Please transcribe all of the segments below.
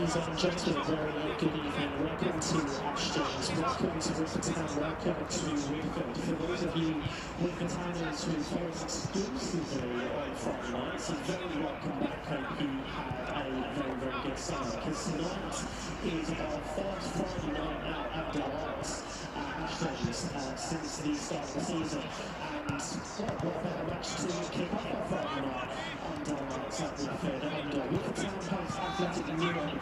Ladies and gentlemen, very good evening. Welcome to Ashton's. Welcome to Woodford Town. Welcome to Woodford. For those of you Woodford Towners who follow us exclusively on Friday nights, very welcome back. Hope you had a very good summer, because tonight is our first Friday night out at the lights at Ashton's since the start of the season. And what better match to kick off our Friday night under lights at Woodford, under Woodford Town host Athletic Newham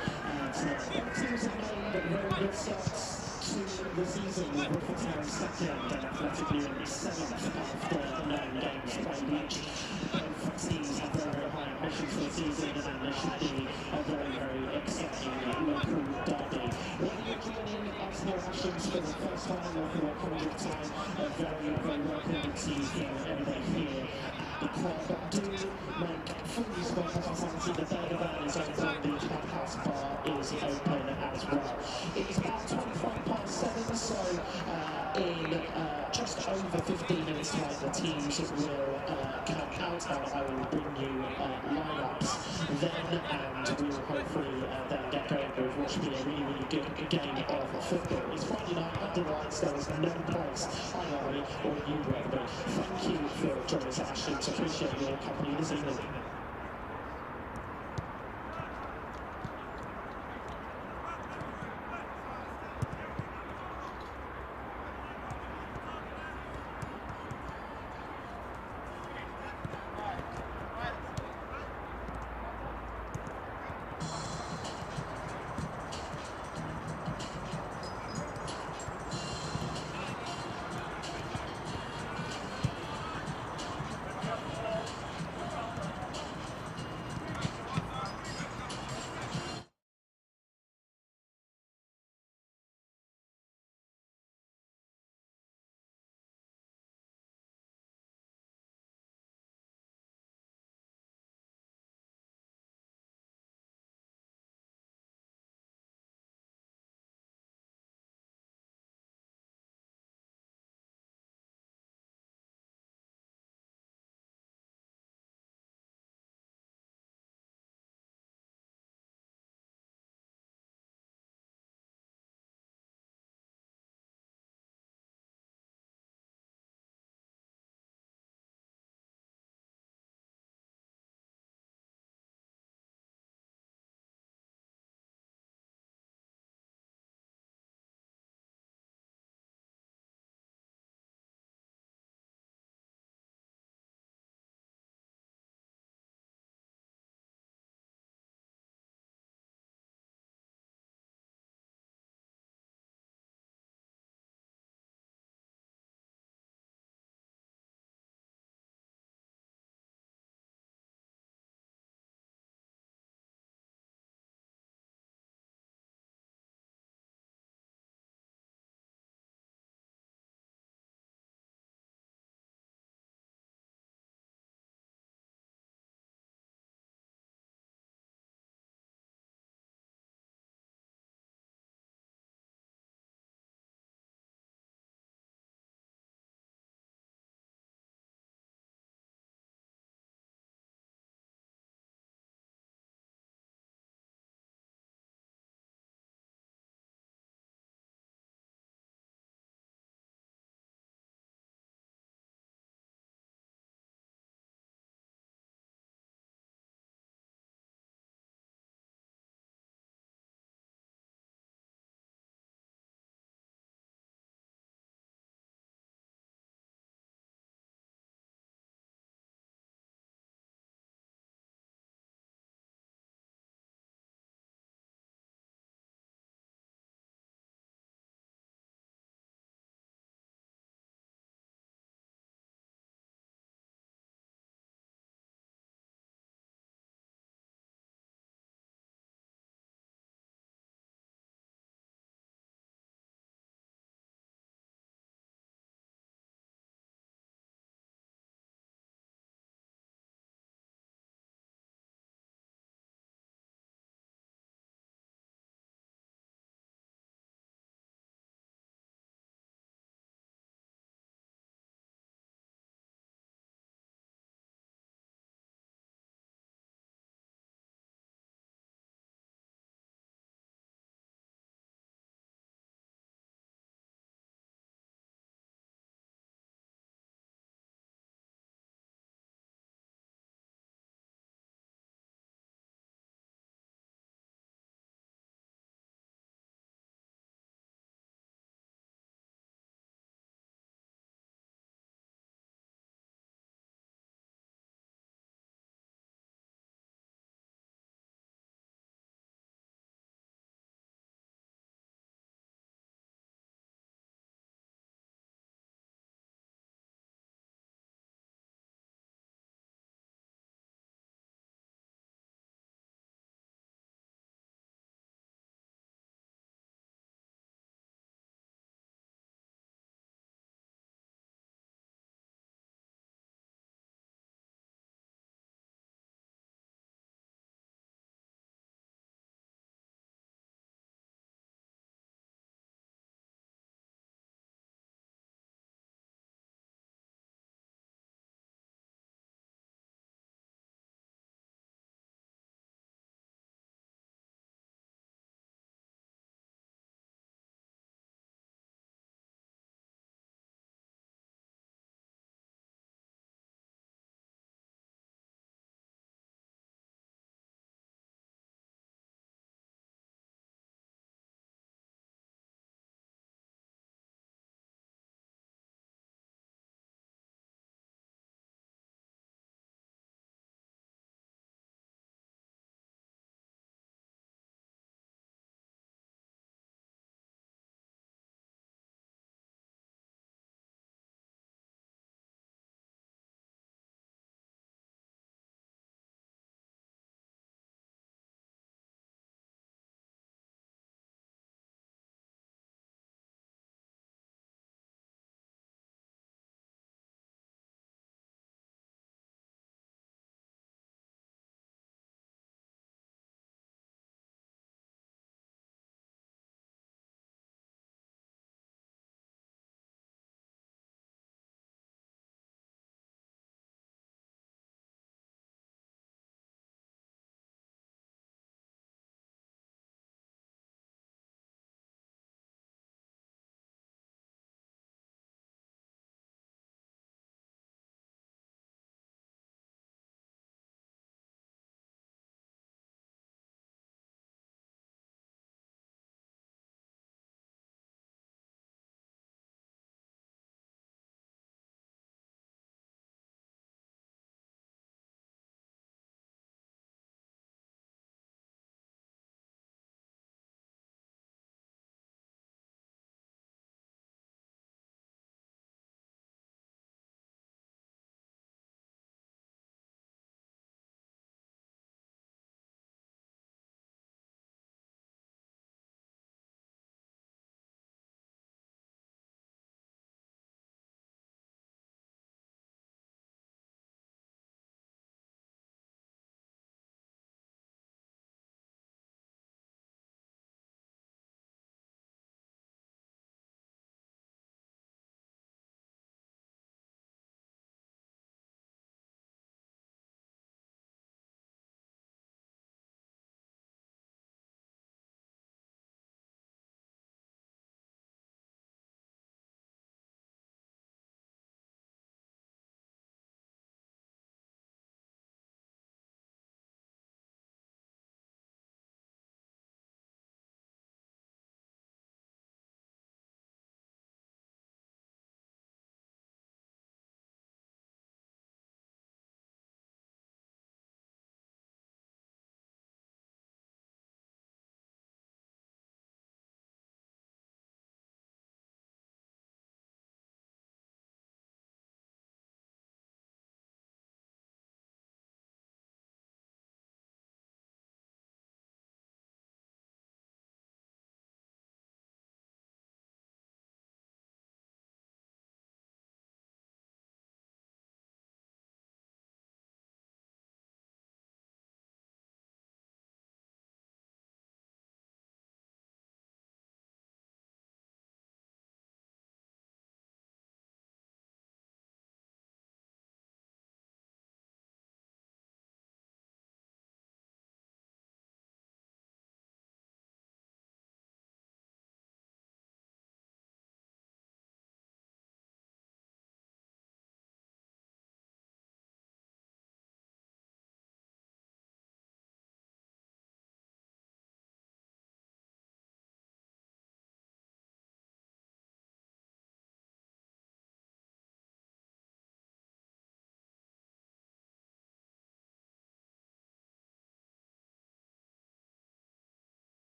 tonight. Both teams have made very good starts to the season, with Woodford Town second and Athletic Newham seventh after 9 games played each. Both teams have very high ambitions for the season, and there should be a very exciting local derby. Whether you're joining us here at Ashton's for the first time or for the 100th time, a very welcome to you everybody here at the club. But do make full use of our hospitality. The burger van is open, the clubhouse bar is open as well. It is about 7:25, so in just over 15 minutes time the teams will come out, and I will bring you lineups then, and we will hopefully then get going with what should be a really good game of football. It's Friday night under lights. There is no place I rugby or you rugby. Thank you for joining us at Ashton's. Appreciate your company this evening.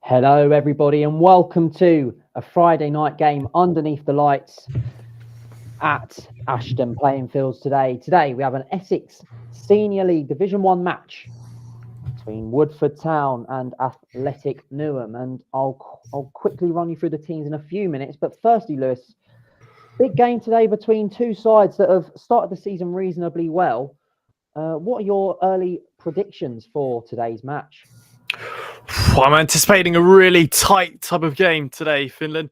Hello, everybody, and welcome to a Friday night game underneath the lights at Ashton Playing Fields today. Today, we have an Essex Senior League Division 1 match between Woodford Town and Athletic Newham. And I'll quickly run you through the teams in a few minutes. But firstly, Lewis, big game today between two sides that have started the season reasonably well. What are your early predictions for today's match? I'm anticipating a really tight type of game today, Finland.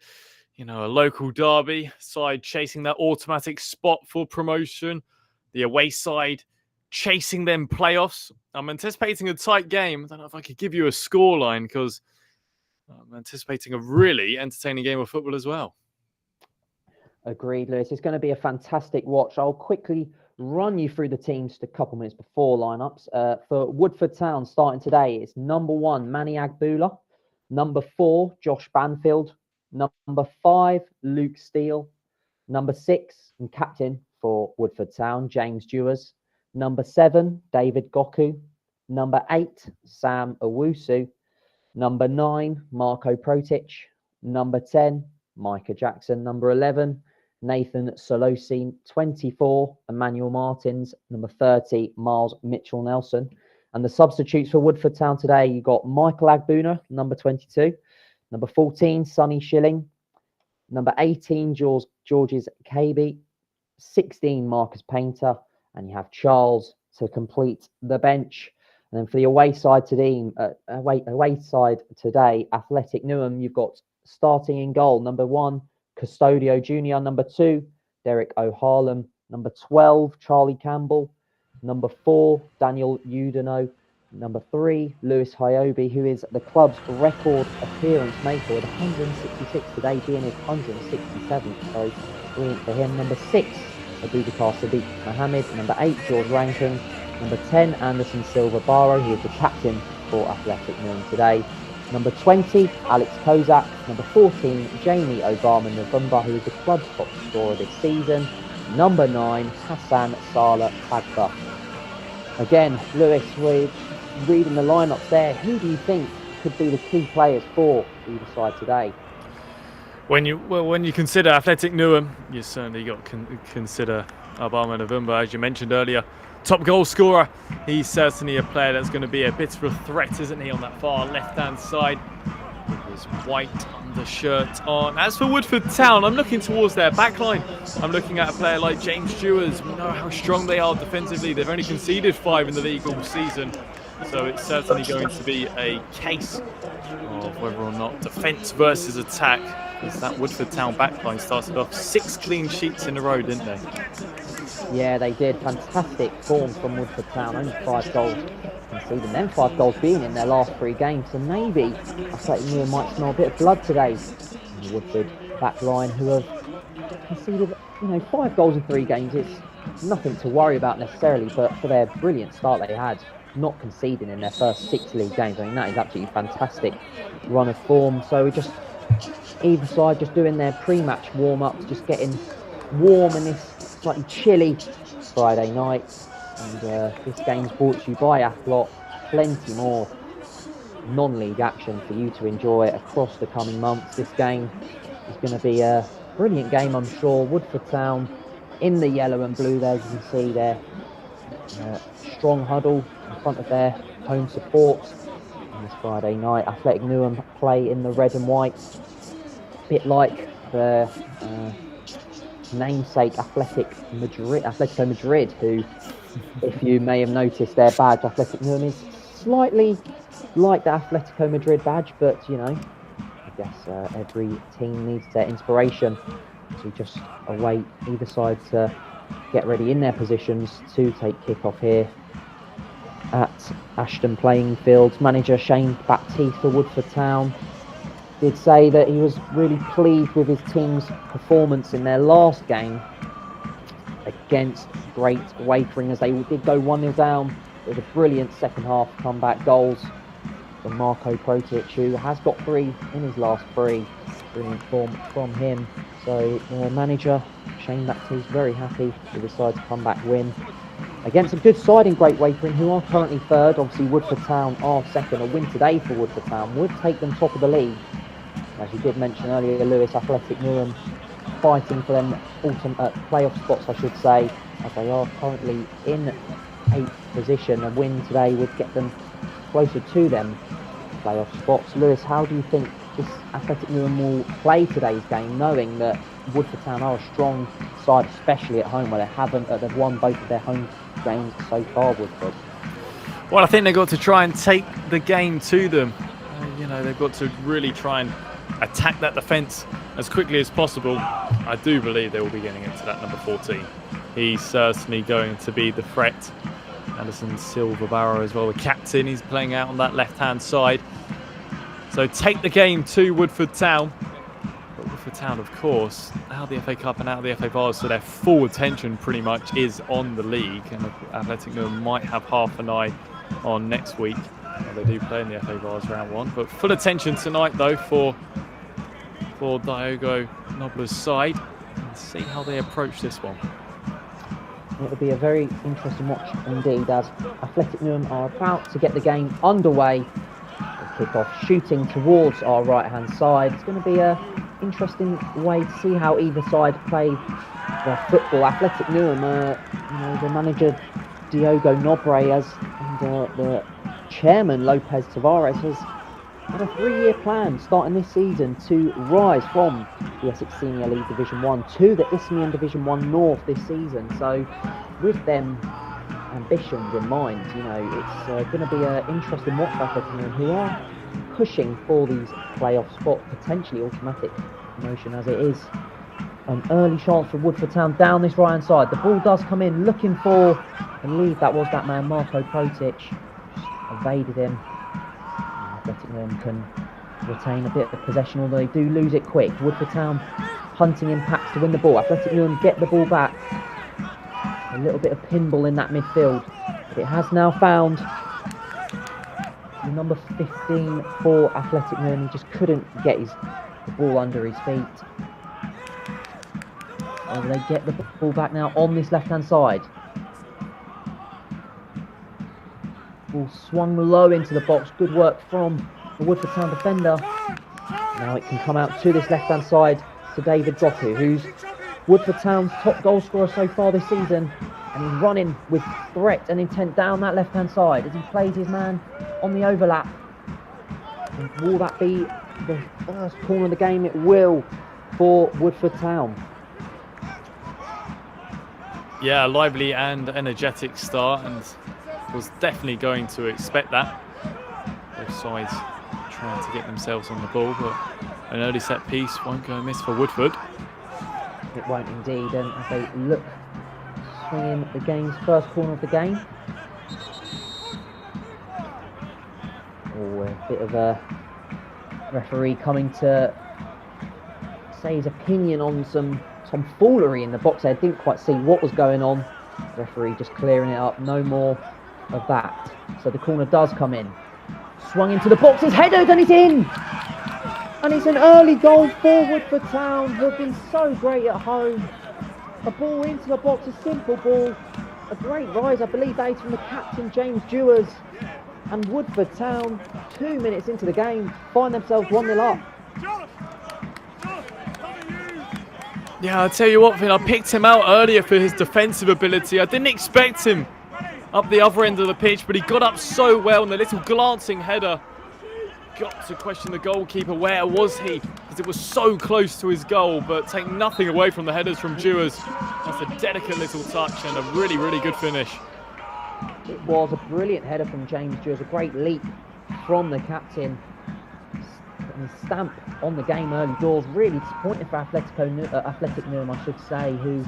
You know, a local derby side chasing that automatic spot for promotion. The away side chasing them playoffs. I'm anticipating a tight game. I don't know if I could give you a scoreline because I'm anticipating a really entertaining game of football as well. Agreed, Lewis. It's going to be a fantastic watch. I'll quickly run you through the teams just a couple minutes before lineups. For Woodford Town starting today, it's number 1, Manny Agbula. Number 4, Josh Banfield. Number 5, Luke Steele. Number 6, and captain for Woodford Town, James Dewars. Number 7, David Goku. Number 8, Sam Owusu. Number 9, Marco Protic. Number 10, Micah Jackson. Number 11, Nathan Solosi. 24, Emmanuel Martins. Number 30, Miles Mitchell-Nelson. And the substitutes for Woodford Town today, you got Michael Agbuna, number 22. Number 14, Sonny Schilling. Number 18, Georges Kaby. 16, Marcus Painter. And you have Charles to complete the bench. And then for the away side today, Athletic Newham, you've got starting in goal, number 1, Custodio Jr. Number 2, Derek O'Harlem. Number 12, Charlie Campbell. Number 4, Daniel Udino. Number 3, Lewis Hyobi, who is the club's record appearance maker with 166 today, being his 167th. So brilliant for him. Number 6, Abubakar Sadiq Mohammed. Number 8, George Rankin. Number 10, Anderson Silva Barrow, who is the captain for Athletic Newham today. Number 20, Alex Kozak. Number 14, Jamie Obama November, who is the club's top scorer this season. Number 9, Hassan Salah Pagba. Again, Lewis, we're reading the lineups there. Who do you think could be the key players for either side today? When you consider Athletic Newham, you certainly got to consider Obama November, as you mentioned earlier. Top goal scorer. He's certainly a player that's going to be a bit of a threat, isn't he, on that far left-hand side with his white undershirt on. As for Woodford Town, I'm looking towards their backline. I'm looking at a player like James Dewars. We know how strong they are defensively. They've only conceded 5 in the league all season. So it's certainly going to be a case of whether or not defence versus attack. Because that Woodford Town backline started off 6 clean sheets in a row, didn't they? Yeah, they did. Fantastic form from Woodford Town. Only 5 goals conceded. Then 5 goals being in their last 3 games. So maybe Athletic Newham might smell a bit of blood today. And the Woodford backline, who have conceded, 5 goals in 3 games. It's nothing to worry about necessarily, but for their brilliant start they had, not conceding in their first 6 league games, that is absolutely fantastic run of form. So we just, either side just doing their pre-match warm-ups, just getting warm in this slightly chilly Friday night. And this game's brought to you by Athlot. Plenty more non-league action for you to enjoy across the coming months. This game is going to be a brilliant game, I'm sure. Woodford Town in the yellow and blue there, as you can see there. Strong huddle in front of their home support on this Friday night. Athletic Newham play in the red and white, a bit like the namesake Atletico Madrid, who, if you may have noticed their badge, Athletic Newham is slightly like the Atletico Madrid badge, but I guess every team needs their inspiration. So just await either side to get ready in their positions to take kickoff here at Ashton Playing Fields. Manager Shane Baptiste for Woodford Town did say that he was really pleased with his team's performance in their last game against Great Wakering, as they did go 1-0 down. It was a brilliant second half comeback goals from Marko Protic, who has got 3 in his last 3. Brilliant form from him. So manager Shane Baptiste very happy with the side's comeback win against a good side in Great Wakering, who are currently 3rd. Obviously Woodford Town are 2nd. A win today for Woodford Town would take them top of the league. As you did mention earlier, Lewis, Athletic Newham fighting for them playoff spots, I should say, as they are currently in 8th position. A win today would get them closer to them playoff spots. Lewis, how do you think this Athletic Newham will play today's game, knowing that Woodford Town are a strong side, especially at home, where they've won both of their home games so far, Woodford? Well, I think they've got to try and take the game to them. They've got to really try and attack that defence as quickly as possible. I do believe they will be getting into that number 14. He's certainly going to be the threat. Anderson Silverbarrow as well, the captain. He's playing out on that left-hand side. So take the game to Woodford Town. But Woodford Town, of course, out of the FA Cup and out of the FA Vase, so their full attention pretty much is on the league. And Athletic Newham might have half an eye on next week. They do play in the FA Vase round 1. But full attention tonight, though, for Diogo Nobler's side. And see how they approach this one. It'll be a very interesting watch indeed, as Athletic Newham are about to get the game underway. Kickoff shooting towards our right-hand side. It's going to be an interesting way to see how either side play their football. Athletic Newham, the manager Diogo Nobre and the chairman Lopez Tavares has had a 3-year plan starting this season to rise from the Essex Senior League Division 1 to the Isthmian Division 1 North this season. So with them ambitions in mind, it's going to be an interesting watch for Athletic Newham, who are pushing for these playoff spots, potentially automatic promotion as it is. An early chance for Woodford Town down this right hand side. The ball does come in, looking for, I believe that was that man, Marko Protic. Evaded him. Athletic Newham can retain a bit of possession, although they do lose it quick. Woodford Town hunting impacts to win the ball. Athletic Newham get the ball back. A little bit of pinball in that midfield. But it has now found the number 15 for Athletic Newham. He just couldn't get the ball under his feet. Oh, they get the ball back now on this left-hand side. Ball swung low into the box. Good work from the Woodford Town defender. Now it can come out to this left-hand side to David Goku, who's Woodford Town's top goal scorer so far this season. And he's running with threat and intent down that left-hand side as he plays his man on the overlap. And will that be the first corner of the game? It will for Woodford Town. Yeah, a lively and energetic start, and was definitely going to expect that. Both sides trying to get themselves on the ball, but an early set piece won't go amiss for Woodford. It won't indeed, and as they look to swing in the game's first corner of the game. Oh, a bit of a referee coming to say his opinion on some tomfoolery in the box there. Didn't quite see what was going on. Referee just clearing it up. No more of that. So the corner does come in. Swung into the box. It's headed and it's in. And it's an early goal for Woodford Town, who have been so great at home. A ball into the box, a simple ball. A great rise, I believe that is from the captain, James Dewars. And Woodford Town, 2 minutes into the game, find themselves 1-0 up. Yeah, I'll tell you what, Finn, I picked him out earlier for his defensive ability. I didn't expect him up the other end of the pitch, but he got up so well, and the little glancing header got to question the goalkeeper. Where was he? Because it was so close to his goal, but take nothing away from the headers from Dewars. That's a delicate little touch and a really, really good finish. It was a brilliant header from James Dewars, a great leap from the captain. And his stamp on the game early doors. Really disappointing for Athletic Newham, I should say, who,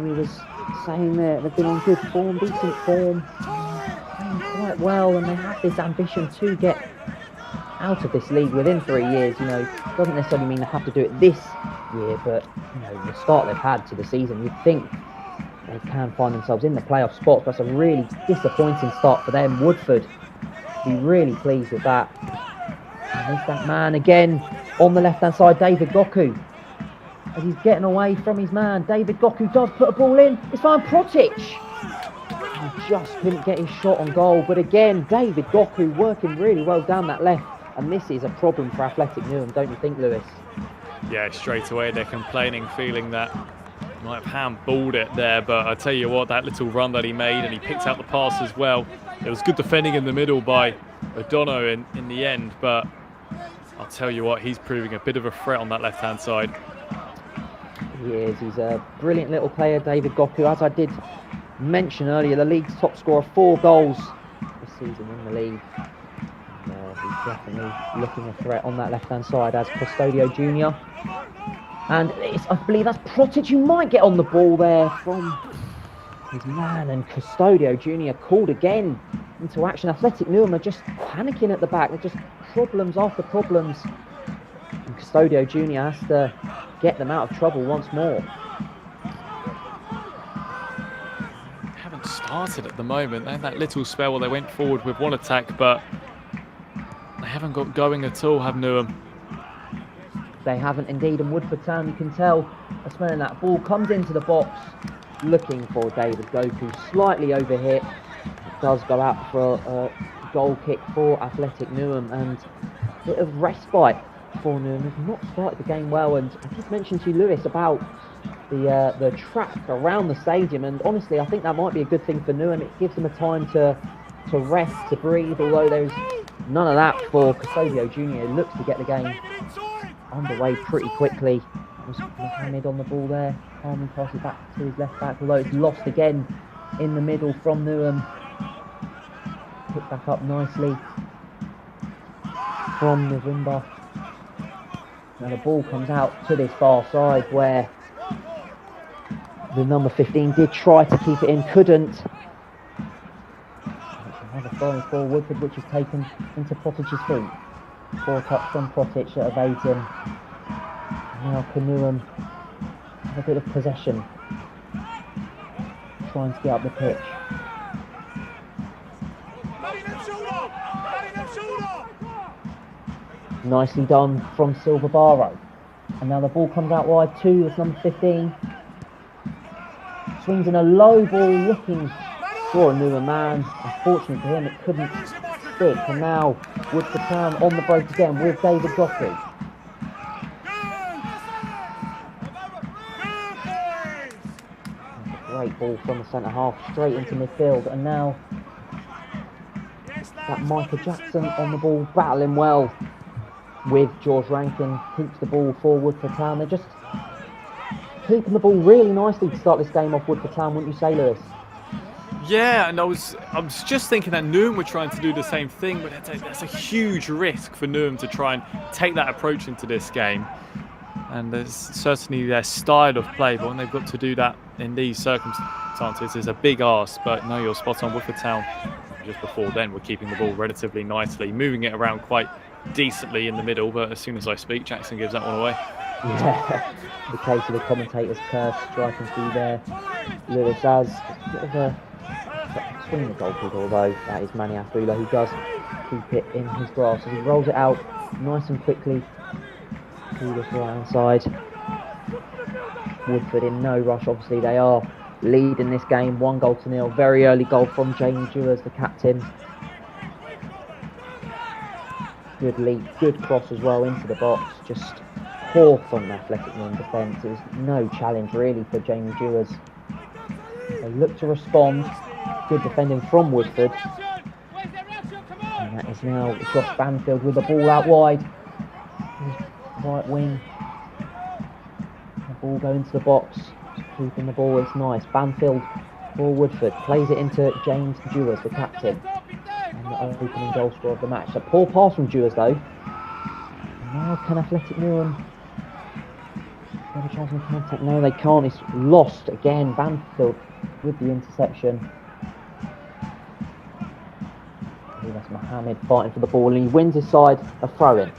he was saying that they've been on good form, decent form, playing quite well, and they have this ambition to get out of this league within 3 years. You know, doesn't necessarily mean they have to do it this year, but you know, the start they've had to the season, you'd think they can find themselves in the playoff spots. That's a really disappointing start for them. Woodford be really pleased with that. And there's that man again on the left-hand side, David Goku. As he's getting away from his man, David Goku does put a ball in. It's fine, Protic. He just couldn't get his shot on goal. But again, David Goku working really well down that left. And this is a problem for Athletic Newham, don't you think, Lewis? Yeah, straight away they're complaining, feeling that he might have handballed it there. But I tell you what, that little run that he made, and he picked out the pass as well. It was good defending in the middle by O'Donoghue in the end. But I'll tell you what, he's proving a bit of a threat on that left-hand side. He is. He's a brilliant little player, David Goku. As I did mention earlier, the league's top scorer, 4 goals this season in the league. He's definitely looking a threat on that left-hand side as Custodio Jr. And I believe that's Protic who might get on the ball there from his man, and Custodio Jr. called again into action. Athletic Newham are just panicking at the back. They're just problems after problems. And Custodio Jr. has to get them out of trouble once more. Haven't started at the moment. They had that little spell where they went forward with one attack, but they haven't got going at all, have Newham. They haven't indeed, and Woodford Town, you can tell, are smelling that ball. Comes into the box, looking for David Goku, slightly overhit. It does go out for a goal kick for Athletic Newham, and a bit of respite for Newham. They've not started the game well, and I just mentioned to you, Lewis, about the track around the stadium, and honestly I think that might be a good thing for Newham. It gives them a time to rest, to breathe, although there's none of that for Custodio Jr. He looks to get the game underway pretty quickly. Mohammed on the ball there. Harmon passes back to his left back, although it's lost again in the middle from Newham. Picked back up nicely from November. Now the ball comes out to this far side where the number 15 did try to keep it in, couldn't. Another throwing for Woodford, which is taken into Protic's feet. 4 touch from Protic that evades him. Now Newham have a bit of possession, trying to get up the pitch. Nicely done from Silver Barrow. And now the ball comes out wide to it's number 15. Swings in a low ball looking for a Newham man. Unfortunately for him, it couldn't stick. And now Woodford Town on the break again with David Goffrey. Great ball from the centre half straight into midfield. And now that Michael Jackson on the ball, battling well with George Rankin. Keeps the ball for Woodford Town. They're just keeping the ball really nicely to start this game off, Woodford Town, wouldn't you say, Lewis? Yeah, and I was just thinking that Newham were trying to do the same thing, but that's a huge risk for Newham to try and take that approach into this game. And there's certainly their style of play, but when they've got to do that in these circumstances, it's a big ask. But no, you're spot on. Woodford Town, just before then, were keeping the ball relatively nicely, moving it around quite decently in the middle, but as soon as I speak, Jackson gives that one away. Yeah, the case of the commentator's curse striking through there. Lewis has a bit of a swing the goalkeeper, although that is Manny Afula, who does keep it in his grasp as he rolls it out nice and quickly to this right-hand side. Woodford in no rush, obviously they are leading this game 1-0. Very early goal from Jamie Dewars, the captain. Good leap, good cross as well into the box. Just poor from the Athletic Newham defence. It was no challenge really for Jamie Dewars. They look to respond. Good defending from Woodford. And that is now Josh Banfield with the ball out wide. Right wing. The ball going into the box. Just keeping the ball, it's nice. Banfield for Woodford. Plays it into James Dewars, the captain. The opening goal scorer of the match. A poor pass from Dewars though. And now can Athletic Newham get a chance of contact? No, they can't. It's lost again. Banfield with the interception. See, that's Mohammed fighting for the ball, and he wins his side a throw-in.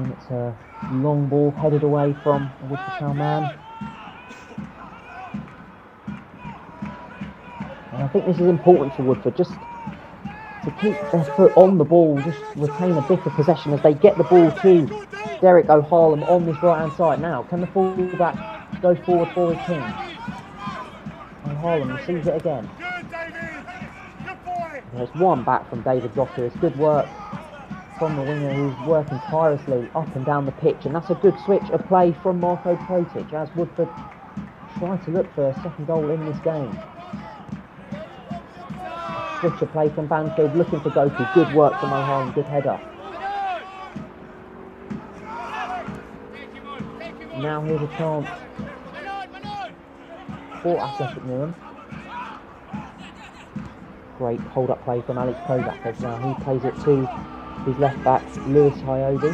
It's a long ball headed away from a Woodford Town man. And I think this is important for Woodford, just to keep their foot on the ball, just retain a bit of possession as they get the ball to Derek O'Harlem on this right-hand side. Now, can the fullback go forward for his team? O'Harlem receives it again. There's one back from David Rocker. It's good work from the winger who's working tirelessly up and down the pitch, and that's a good switch of play from Marko Protic as Woodford try to look for a second goal in this game. Switch of play from Banfield, looking for Goku. Good work from O'Harlem, good header. Now here's a chance for Athletic Newham. Great hold-up play from Alex Kozak as now he plays it to his left back, Lewis Hyobi.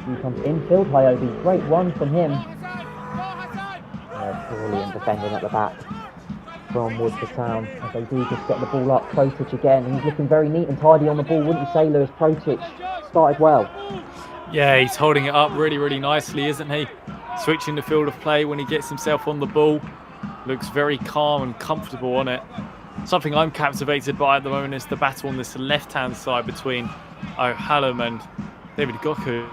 He comes infield, Hyobi, great run from him. Brilliant defending at the back from Woodford Town as they do just get the ball up. Protic again, he's looking very neat and tidy on the ball, wouldn't you say, Lewis? Protic started well. Yeah, he's holding it up really, really nicely, isn't he? Switching the field of play when he gets himself on the ball. Looks very calm and comfortable on it. Something I'm captivated by at the moment is the battle on this left-hand side between O'Hallam and David Goku.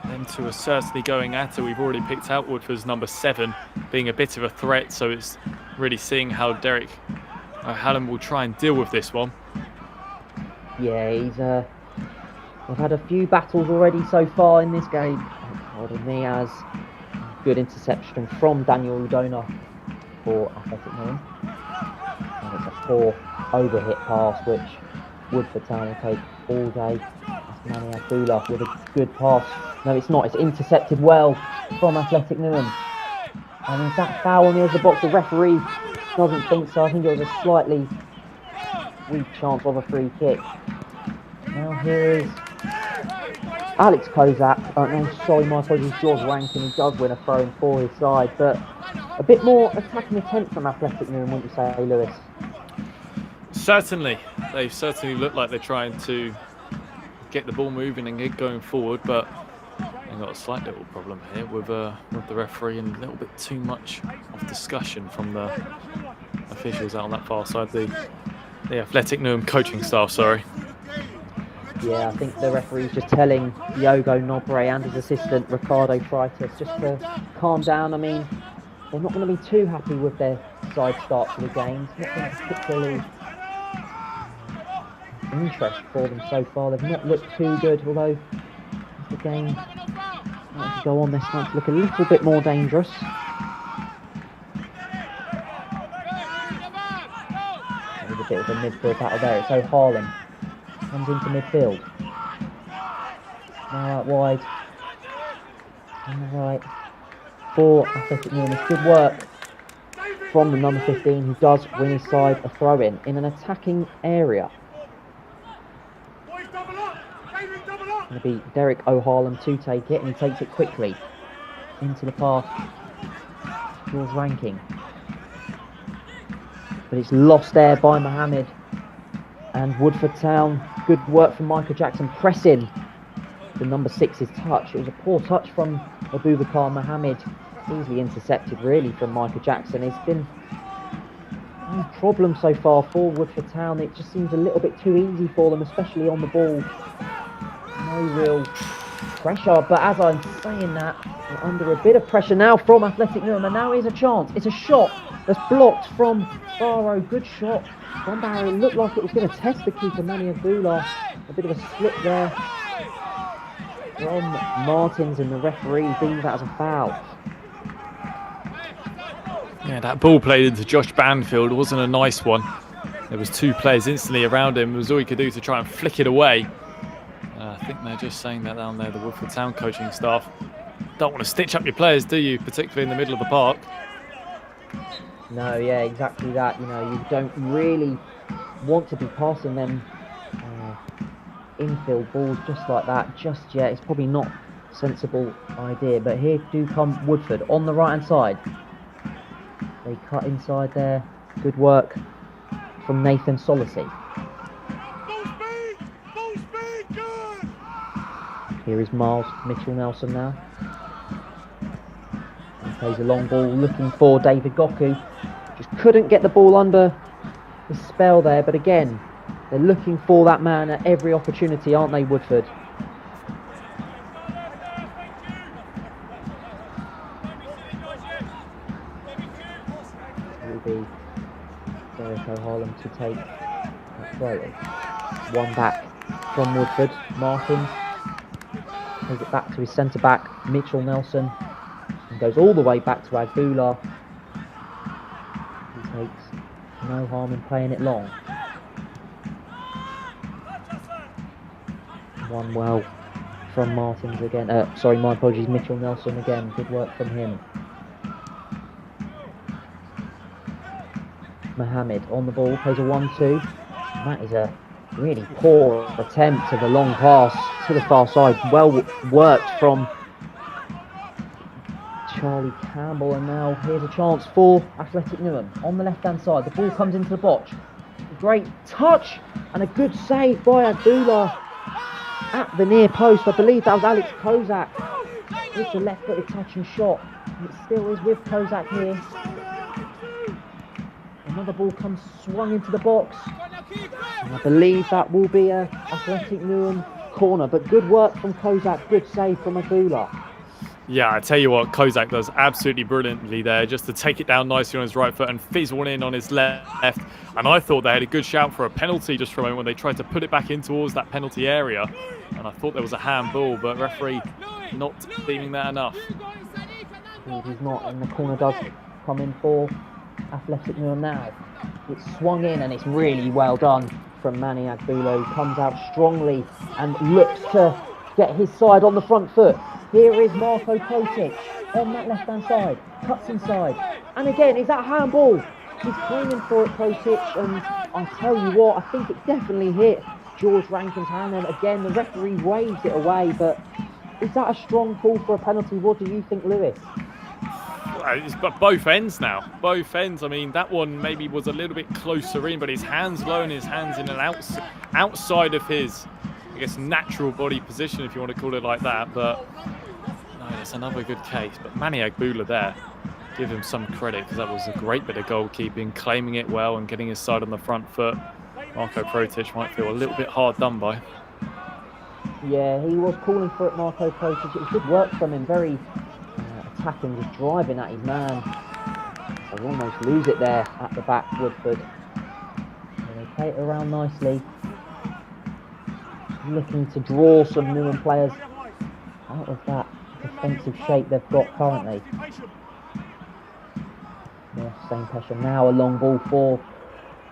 Them two are certainly going at it. We've already picked out Woodford's number 7 being a bit of a threat, so it's really seeing how Derek O'Hallam will try and deal with this one. Yeah, they've had a few battles already so far in this game. Pardon me, as good interception from Daniel Udona for Athletic Newham. And it's a poor overhit pass which Woodford Town will take all day. That's Manny Abdullah with a good pass. No, it's not. It's intercepted well from Athletic Newham. And is that foul on the edge of the box? The referee doesn't think so. I think it was a slightly weak chance of a free kick. Now here is Alex Kozak. No, sorry, my apologies, George Rankin. He does win a throw-in for his side, but a bit more attacking attempt from Athletic Newham, wouldn't you say, Lewis? Certainly. They've certainly looked like they're trying to get the ball moving and get going forward, but they've got a slight little problem here with the referee and a little bit too much of discussion from the officials out on that far side, the Athletic Newham coaching staff, sorry. Yeah, I think the referee's just telling Diogo Nobre and his assistant Ricardo Freitas just to calm down. I mean, they're not going to be too happy with their side start to the game. It's not been particularly interest for them so far. They've not looked too good, although as the game starts to go on, they're starting to look a little bit more dangerous. There's a bit of a midfield battle there. It's O'Harlem. Comes into midfield. Now out wide. On the right. For Athletic Newham. It's good work from the number 15 who does win his side a throw-in in an attacking area. It's going to be Derek O'Harlem to take it, and he takes it quickly into the path towards Ranking. But it's lost there by Mohammed. And Woodford Town, good work from Michael Jackson, pressing the number 6's touch. It was a poor touch from Abubakar Mohammed, easily intercepted really from Michael Jackson. It's been no problem so far for Woodford Town. It just seems a little bit too easy for them, especially on the ball. No real pressure, but as I'm saying that, we're under a bit of pressure now from Athletic Newham, and now here's a chance. It's a shot that's blocked from Barrow. Good shot from Barrow. It looked like it was going to test the keeper, Manny Abdullah. A bit of a slip there from Martins, and the referee deemed that as a foul. Yeah, that ball played into Josh Banfield wasn't a nice one. There was 2 players instantly around him. It was all he could do to try and flick it away. I think they're just saying that down there, the Woodford Town coaching staff. Don't want to stitch up your players, do you? Particularly in the middle of the park. No, yeah, exactly that. You know, you don't really want to be passing them infield balls just like that just yet. It's probably not a sensible idea, but here do come Woodford on the right hand side. They cut inside there. Good work from Nathan Solisey. Here is Miles Mitchell-Nelson now. He plays a long ball looking for David Goku. Just couldn't get the ball under the spell there, but again, they're looking for that man at every opportunity, aren't they, Woodford? It will be Derek O'Harlem to take that throw. One back from Woodford. Martins plays it back to his centre-back, Mitchell-Nelson, and goes all the way back to Agbula. He takes no harm in playing it long. One well from Martins again. Sorry, my apologies, Mitchell-Nelson again. Good work from him. Mohammed on the ball, plays a 1-2. That is a really poor attempt of a long pass to the far side. Well worked from Charlie Campbell, and now here's a chance for Athletic Newham on the left hand side. The ball comes into the box. Great touch and a good save by Agbula at the near post. I believe that was Alex Kozak with the left footed touch and shot, and it still is with Kozak here. Another ball comes swung into the box, and I believe that will be a Athletic Newham corner, but good work from Kozak, good save from Agbula. Yeah, I tell you what, Kozak does absolutely brilliantly there, just to take it down nicely on his right foot and fizz one in on his left. And I thought they had a good shout for a penalty just for a moment when they tried to put it back in towards that penalty area. And I thought there was a handball, but referee not deeming that enough. It is not, and the corner does come in for Athletic Newham now. It's swung in, and it's really well done from Manny Agbula, who comes out strongly and looks to get his side on the front foot. Here is Marko Protic on that left-hand side, cuts inside, and again, is that handball? He's claiming for it, Protic, and I'll tell you what, I think it definitely hit George Rankin's hand, and again, the referee waves it away, but is that a strong call for a penalty? What do you think, Lewis? It's both ends now, both ends. I mean, that one maybe was a little bit closer in, but his hand's low and his hand's in an outside of his, I guess, natural body position, if you want to call it like that. But no, that's another good case. But Manny Agbula there, give him some credit, because that was a great bit of goalkeeping, claiming it well and getting his side on the front foot. Marko Protic might feel a little bit hard done by. Yeah, he was calling for it, Marko Protic. It was good work from him, very attacking, just driving at his man. They almost lose it there at the back, Woodford. And they play it around nicely, looking to draw some Newham players out of that defensive shape they've got currently. More same pressure now, a long ball for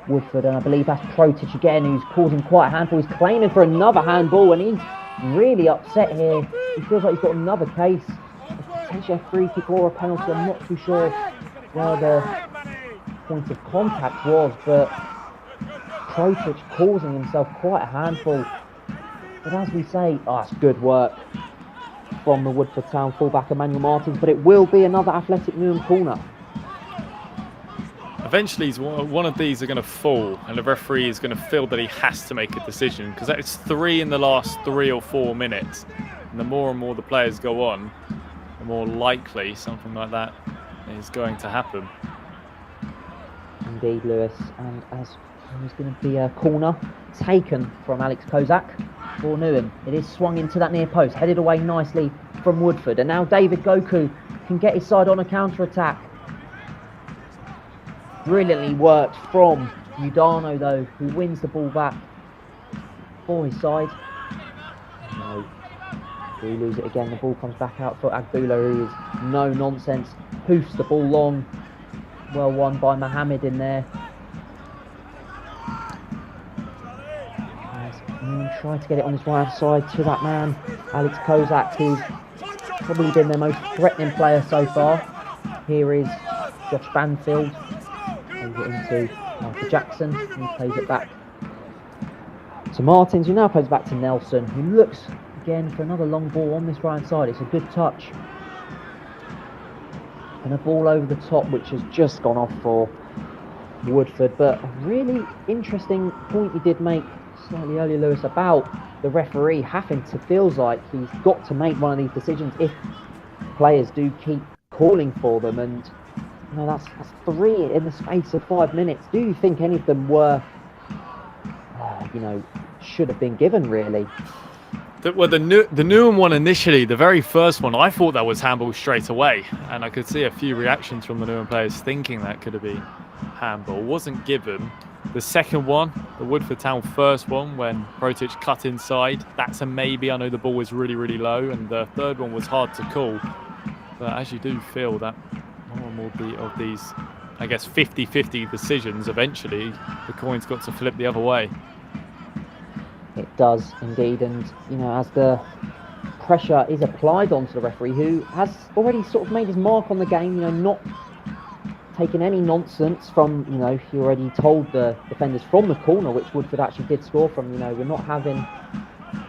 Woodford, and I believe that's Protic again, who's causing quite a handful. He's claiming for another handball, and he's really upset here. He feels like he's got another case, potentially a free kick or a penalty. I'm not too sure where the point of contact was, but Protic causing himself quite a handful. But as we say, it's good work from the Woodford Town fullback Emmanuel Martins, but it will be another Athletic Newham corner. Eventually, one of these are going to fall, and the referee is going to feel that he has to make a decision, because it's 3 in the last 3 or 4 minutes. And the more and more the players go on, the more likely something like that is going to happen. Indeed, Lewis, and as there's going to be a corner taken from Alex Kozak for Newham. It is swung into that near post, headed away nicely from Woodford, and now David Goku can get his side on a counter-attack. Brilliantly worked from Udano, though, who wins the ball back for his side. No, we lose it again. The ball comes back out for Agbula, who is no nonsense, hoofs the ball long. Well won by Mohammed in there. Try to get it on his right side to that man, Alex Kozak, who's probably been their most threatening player so far. Here is Josh Banfield. Plays it into Michael Jackson, and he plays it back to Martins, who now plays back to Nelson, who looks again for another long ball on this right hand side. It's a good touch. And a ball over the top, which has just gone off for Woodford. But a really interesting point you did make slightly earlier, Lewis, about the referee having to, feels like he's got to make one of these decisions if players do keep calling for them. And you know, that's 3 in the space of 5 minutes. Do you think any of them were, should have been given, really? The Newham one initially, the very first one, I thought that was handball straight away, and I could see a few reactions from the Newham players thinking that could have been handball. Wasn't given. The second one, the Woodford Town first one, when Protic cut inside, that's a maybe. I know the ball was really, really low, and the third one was hard to call. But as you do feel that more and more of these, I guess, 50-50 decisions, eventually the coin's got to flip the other way. It does indeed, and as the pressure is applied onto the referee, who has already sort of made his mark on the game, not taking any nonsense from, he already told the defenders from the corner, which Woodford actually did score from, we're not having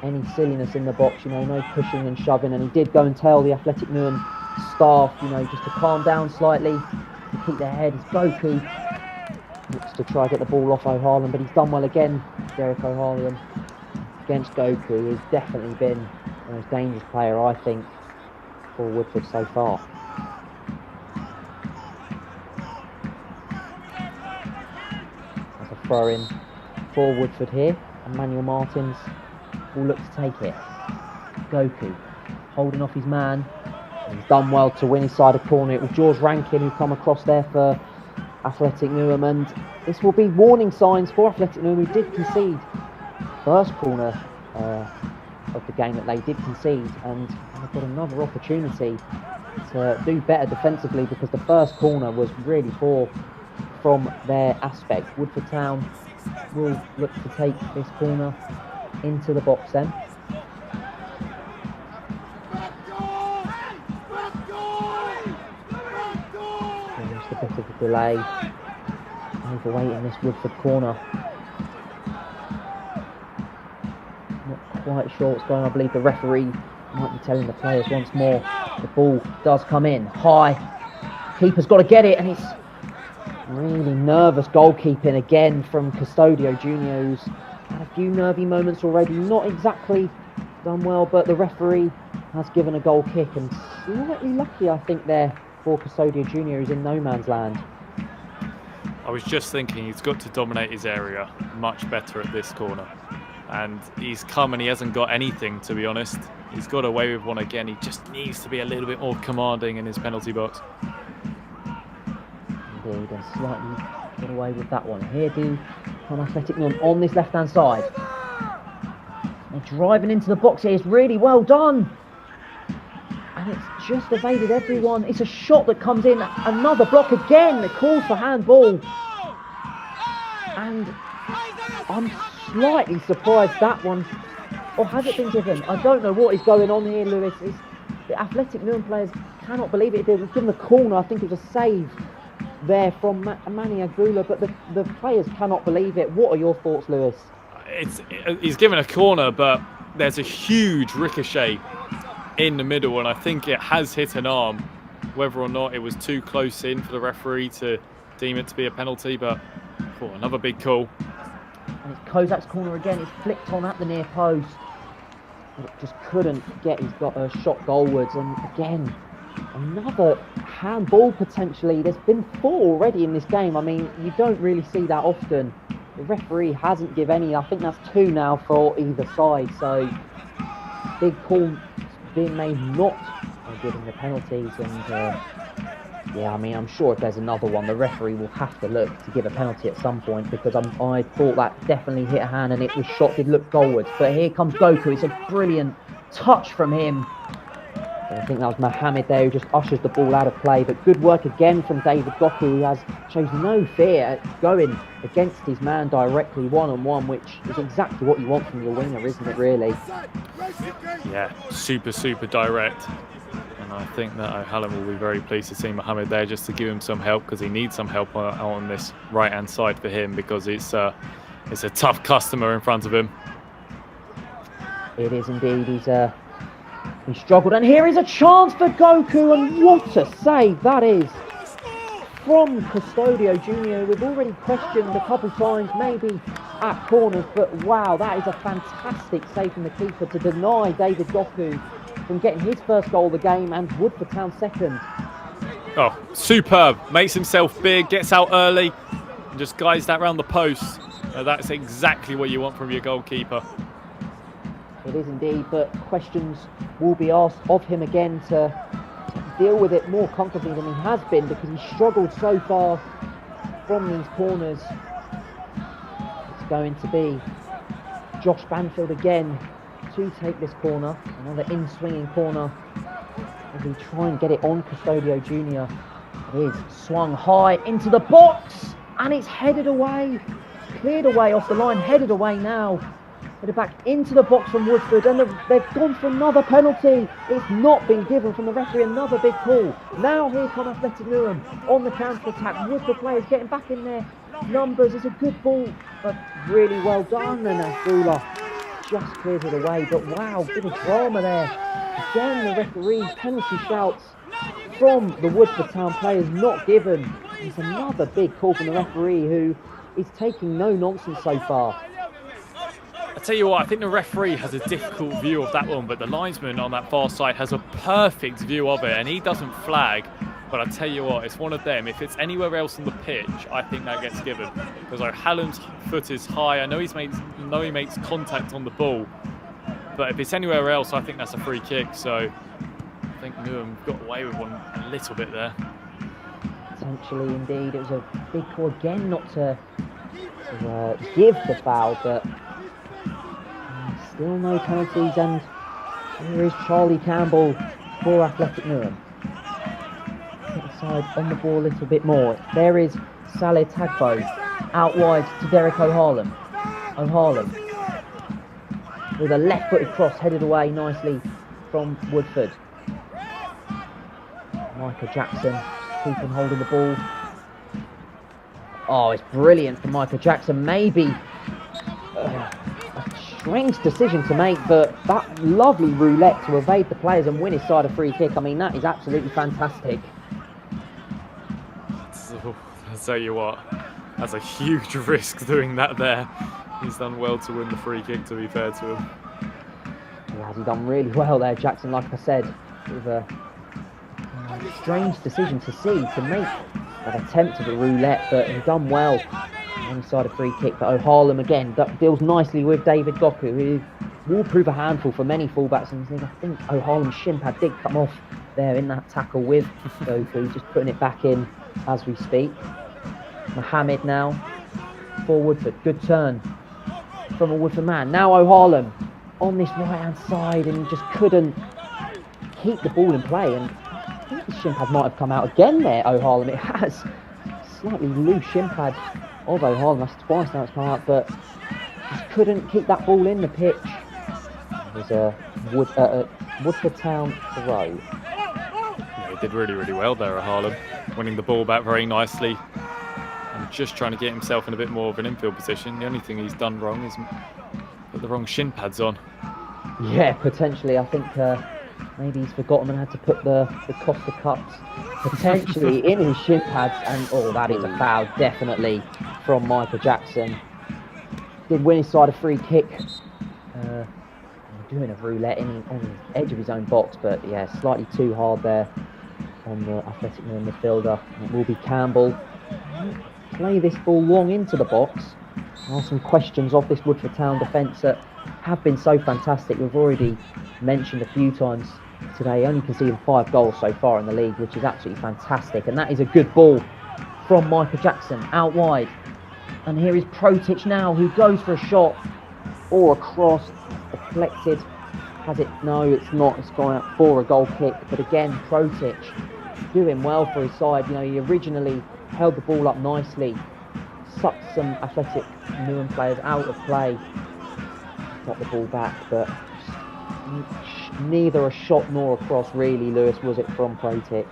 any silliness in the box, no pushing and shoving, and he did go and tell the Athletic Newham staff, just to calm down slightly, to keep their heads. Goku looks to try to get the ball off O'Harlan, but he's done well again, Derek O'Harlan. Against Goku, who's definitely been the most dangerous player, I think, for Woodford so far. There's a throw in for Woodford here, and Manuel Martins will look to take it. Goku holding off his man. He's done well to win his side of corner. It was George Rankin who come across there for Athletic Newham, and this will be warning signs for Athletic Newham, who did concede first corner of the game that they did concede, and they've got another opportunity to do better defensively, because the first corner was really poor from their aspect. Woodford Town will look to take this corner into the box then. Just a bit of a delay, overweighting this Woodford corner. Quite sure what's going on. I believe the referee might be telling the players once more. The ball does come in high. Keeper's got to get it, and it's really nervous goalkeeping again from Custodio Junior, who's had a few nervy moments already. Not exactly done well, but the referee has given a goal kick, and slightly lucky, I think, there for Custodio Junior, who's in no man's land. I was just thinking he's got to dominate his area much better at this corner. And he's come and he hasn't got anything, to be honest. He's got away with one again. He just needs to be a little bit more commanding in his penalty box. Indeed, and slightly got away with that one. Here do from Athletic Newham on this left-hand side. They're driving into the box here. It's really well done. And it's just evaded everyone. It's a shot that comes in. Another block again. It calls for handball. And I'm slightly surprised that one, or has it been given? I don't know what is going on here, Lewis. The Athletic Newham players cannot believe it. It was given the corner. I think it was a save there from Mani Agbula, but the players cannot believe it. What are your thoughts, Lewis? He's given a corner, but there's a huge ricochet in the middle, and I think it has hit an arm. Whether or not it was too close in for the referee to deem it to be a penalty, but another big call. And it's Kozak's corner again. It's flicked on at the near post. But just couldn't get his shot goalwards. And again, another handball potentially. There's been 4 already in this game. I mean, you don't really see that often. The referee hasn't given any. I think that's 2 now for either side. So big call being made not giving the penalties. And yeah, I mean, I'm sure if there's another one, the referee will have to look to give a penalty at some point, because I thought that definitely hit a hand and it was shot, did look goalwards. But here comes Goku. It's a brilliant touch from him. I think that was Mohammed there who just ushers the ball out of play. But good work again from David Goku, who has shows no fear at going against his man directly one-on-one, which is exactly what you want from your winger, isn't it, really? Yeah, super direct. And I think that O'Halloran will be very pleased to see Mohammed there, just to give him some help, because he needs some help on this right-hand side for him, because it's a tough customer in front of him. It is indeed. He struggled, and here is a chance for Goku, and what a save that is from Custodio Jr. We've already questioned a couple times, maybe at corners, but wow, that is a fantastic save from the keeper to deny David Goku from getting his first goal of the game and Woodford Town second. Oh, superb. Makes himself big, gets out early, and just guides that round the post. That's exactly what you want from your goalkeeper. It is indeed, but questions will be asked of him again to deal with it more comfortably than he has been, because he struggled so far from these corners. It's going to be Josh Banfield again to take this corner, another in-swinging corner as we try and get it on Custodio Jr. It is swung high into the box, and it's headed away, cleared away off the line, headed away now. Headed back into the box from Woodford, and they've gone for another penalty. It's not been given from the referee, another big call. Now here come Athletic Newham on the counter-attack. Woodford players getting back in their numbers. It's a good ball, but really well done. And Abdullah just clears it away. But wow, bit of drama there. Again, the referee's penalty shouts from the Woodford Town players not given. It's another big call from the referee, who is taking no nonsense so far. I tell you what, I think the referee has a difficult view of that one, but the linesman on that far side has a perfect view of it, and he doesn't flag. But I tell you what, it's one of them. If it's anywhere else on the pitch, I think that gets given, because O'Halloran's foot is high. I know he makes contact on the ball, but if it's anywhere else, I think that's a free kick. So I think Newham got away with one a little bit there. Potentially, indeed, it was a big call again, not to give the foul, but. Still no penalties, and here is Charlie Campbell for Athletic Newham. Get the side on the ball a little bit more. There is Saleh Tagbo out wide to Derek O'Halloran. O'Halloran with a left-footed cross headed away nicely from Woodford. Micah Jackson keeping hold of the ball. Oh, it's brilliant from Micah Jackson. Maybe strange decision to make, but that lovely roulette to evade the players and win his side a free kick. I mean, that is absolutely fantastic. So, I'll tell you what, that's a huge risk doing that there. He's done well to win the free kick, to be fair to him. Yeah, he's done really well there, Jackson, like I said. With a strange decision to make that attempt of a roulette, but he's done well. Inside a free kick, but O'Halloran again deals nicely with David Goku, who will prove a handful for many fullbacks. And I think O'Halloran's shin pad did come off there in that tackle with Goku, just putting it back in as we speak. Mohammed now for Woodford. Good turn from a Woodford man. Now O'Halloran on this right-hand side, and he just couldn't keep the ball in play. And I think the shin pad might have come out again there, O'Halloran. It has. Slightly loose shin pad of O'Halloran. That's twice now it's come out, but just couldn't keep that ball in the pitch. There's a Woodford Town throw. Yeah, he did really, really well there, O'Halloran, winning the ball back very nicely and just trying to get himself in a bit more of an infield position. The only thing he's done wrong is put the wrong shin pads on. Yeah, potentially. I think maybe he's forgotten and had to put the Costa Cups potentially in his shin pads, and that is a foul, definitely, from Michael Jackson. Did win his side a free kick. Doing a roulette on the edge of his own box, but yeah, slightly too hard there on the Athletic Newham midfielder. It will be Campbell. Play this ball long into the box. There are some questions of this Woodford Town defence that have been so fantastic. We've already mentioned a few times today, only conceding 5 goals so far in the league, which is absolutely fantastic. And that is a good ball from Michael Jackson out wide. And here is Protic now, who goes for a shot or a cross, deflected. Has it? No, it's not. It's gone out for a goal kick. But again, Protic doing well for his side. You know, he originally held the ball up nicely, sucked some Athletic Newham players out of play, got the ball back, but neither a shot nor a cross really, Lewis, was it, from Protic?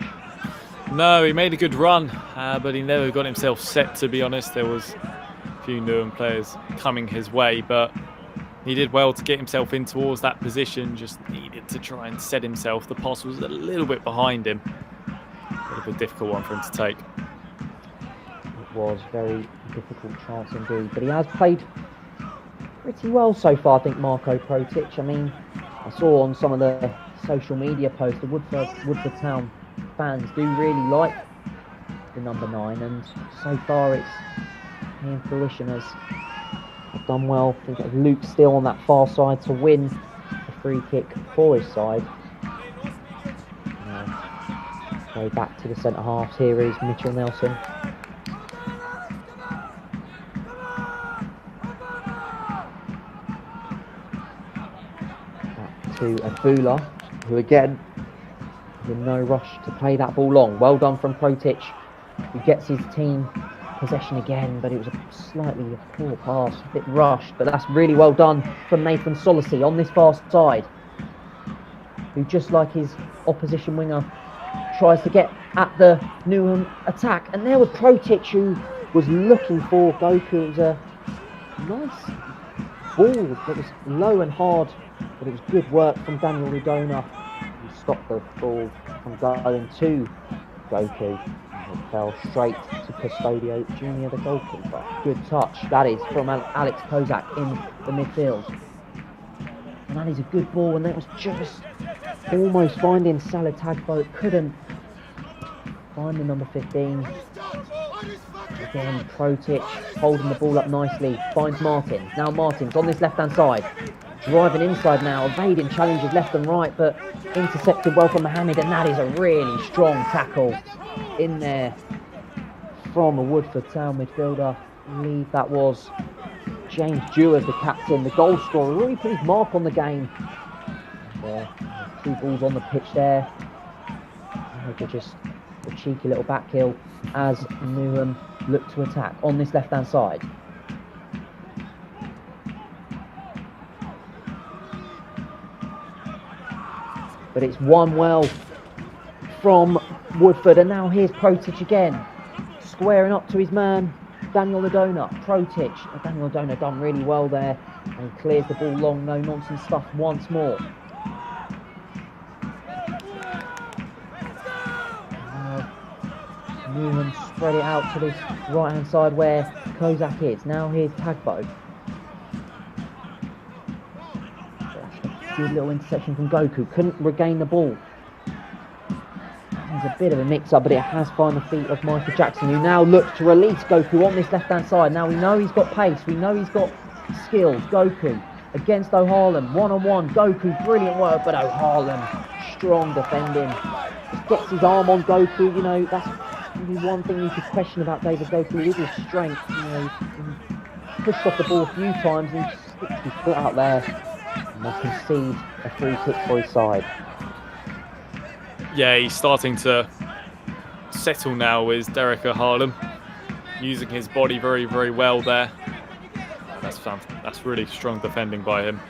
No, he made a good run, but he never got himself set, to be honest. There was a few Newham players coming his way, but he did well to get himself in towards that position, just needed to try and set himself. The pass was a little bit behind him. A bit of a difficult one for him to take. It was a very difficult chance indeed, but he has played pretty well so far, I think, Marko Protic. I mean, I saw on some of the social media posts, the Woodford Town fans do really like the number 9, and so far it's in fruition as I've done well. I think Luke still on that far side to win the free kick for his side. Go back to the centre halves. Here is Mitchell Nelson. Back to Abula, who again is in no rush to play that ball long. Well done from Protic, who gets his team possession again, but it was a slightly poor pass, a bit rushed, but that's really well done from Nathan Solisey on this far side, who, just like his opposition winger, tries to get at the Newham attack. And there was Protic, who was looking for Goku. It was a nice ball that was low and hard, but it was good work from Daniel Ludona, who stopped the ball from going to Goku. It fell straight to Custodio Jr., the goalkeeper. Good touch, that is, from Alex Kozak in the midfield. And that is a good ball, and that was just almost finding Salah Tagbo. Couldn't find the number 15. Again, Protic holding the ball up nicely. Finds Martin. Now Martin's on this left-hand side. Driving inside now, evading challenges left and right, but intercepted well from Mohammed, and that is a really strong tackle in there from a Woodford Town midfielder. I believe that was James Dewar, the captain, the goal scorer, really put his mark on the game. Two balls on the pitch there. Just a cheeky little back heel as Newham look to attack on this left-hand side. But it's won well from Woodford, and now here's Protic again, squaring up to his man Daniel Ludona. Protic, Daniel Ludona done really well there, and clears the ball long, no nonsense stuff once more. Newham spread it out to this right hand side where Kozak is. Now here's Tagbo. Good little interception from Goku, couldn't regain the ball. There's a bit of a mix-up, but it has found the feet of Michael Jackson, who now looks to release Goku on this left-hand side. Now we know he's got pace, we know he's got skills. Goku against O'Harlem, one-on-one. Goku, brilliant work, but O'Harlem, strong defending. Just gets his arm on Goku. You know, that's maybe one thing you could question about David Goku is his strength. You know, he pushed off the ball a few times and sticks his foot out there, and they concede a free kick for his side. Yeah, he's starting to settle now, is Derek O'Harlem, using his body very, very well there. That's really strong defending by him.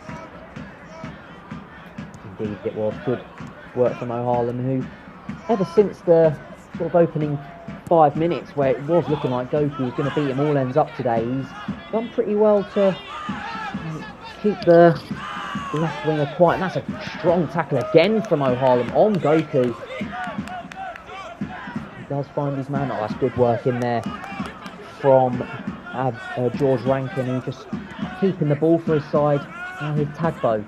Indeed, it was good work from O'Harlem, who, ever since the sort of opening 5 minutes, where it was looking like Goku was going to beat him all ends up today, he's done pretty well to keep the left winger quiet. And that's a strong tackle again from O'Harlem on Goku. He does find his man. Oh, that's good work in there from George Rankin, who just keeping the ball for his side. Now here's Tagbo.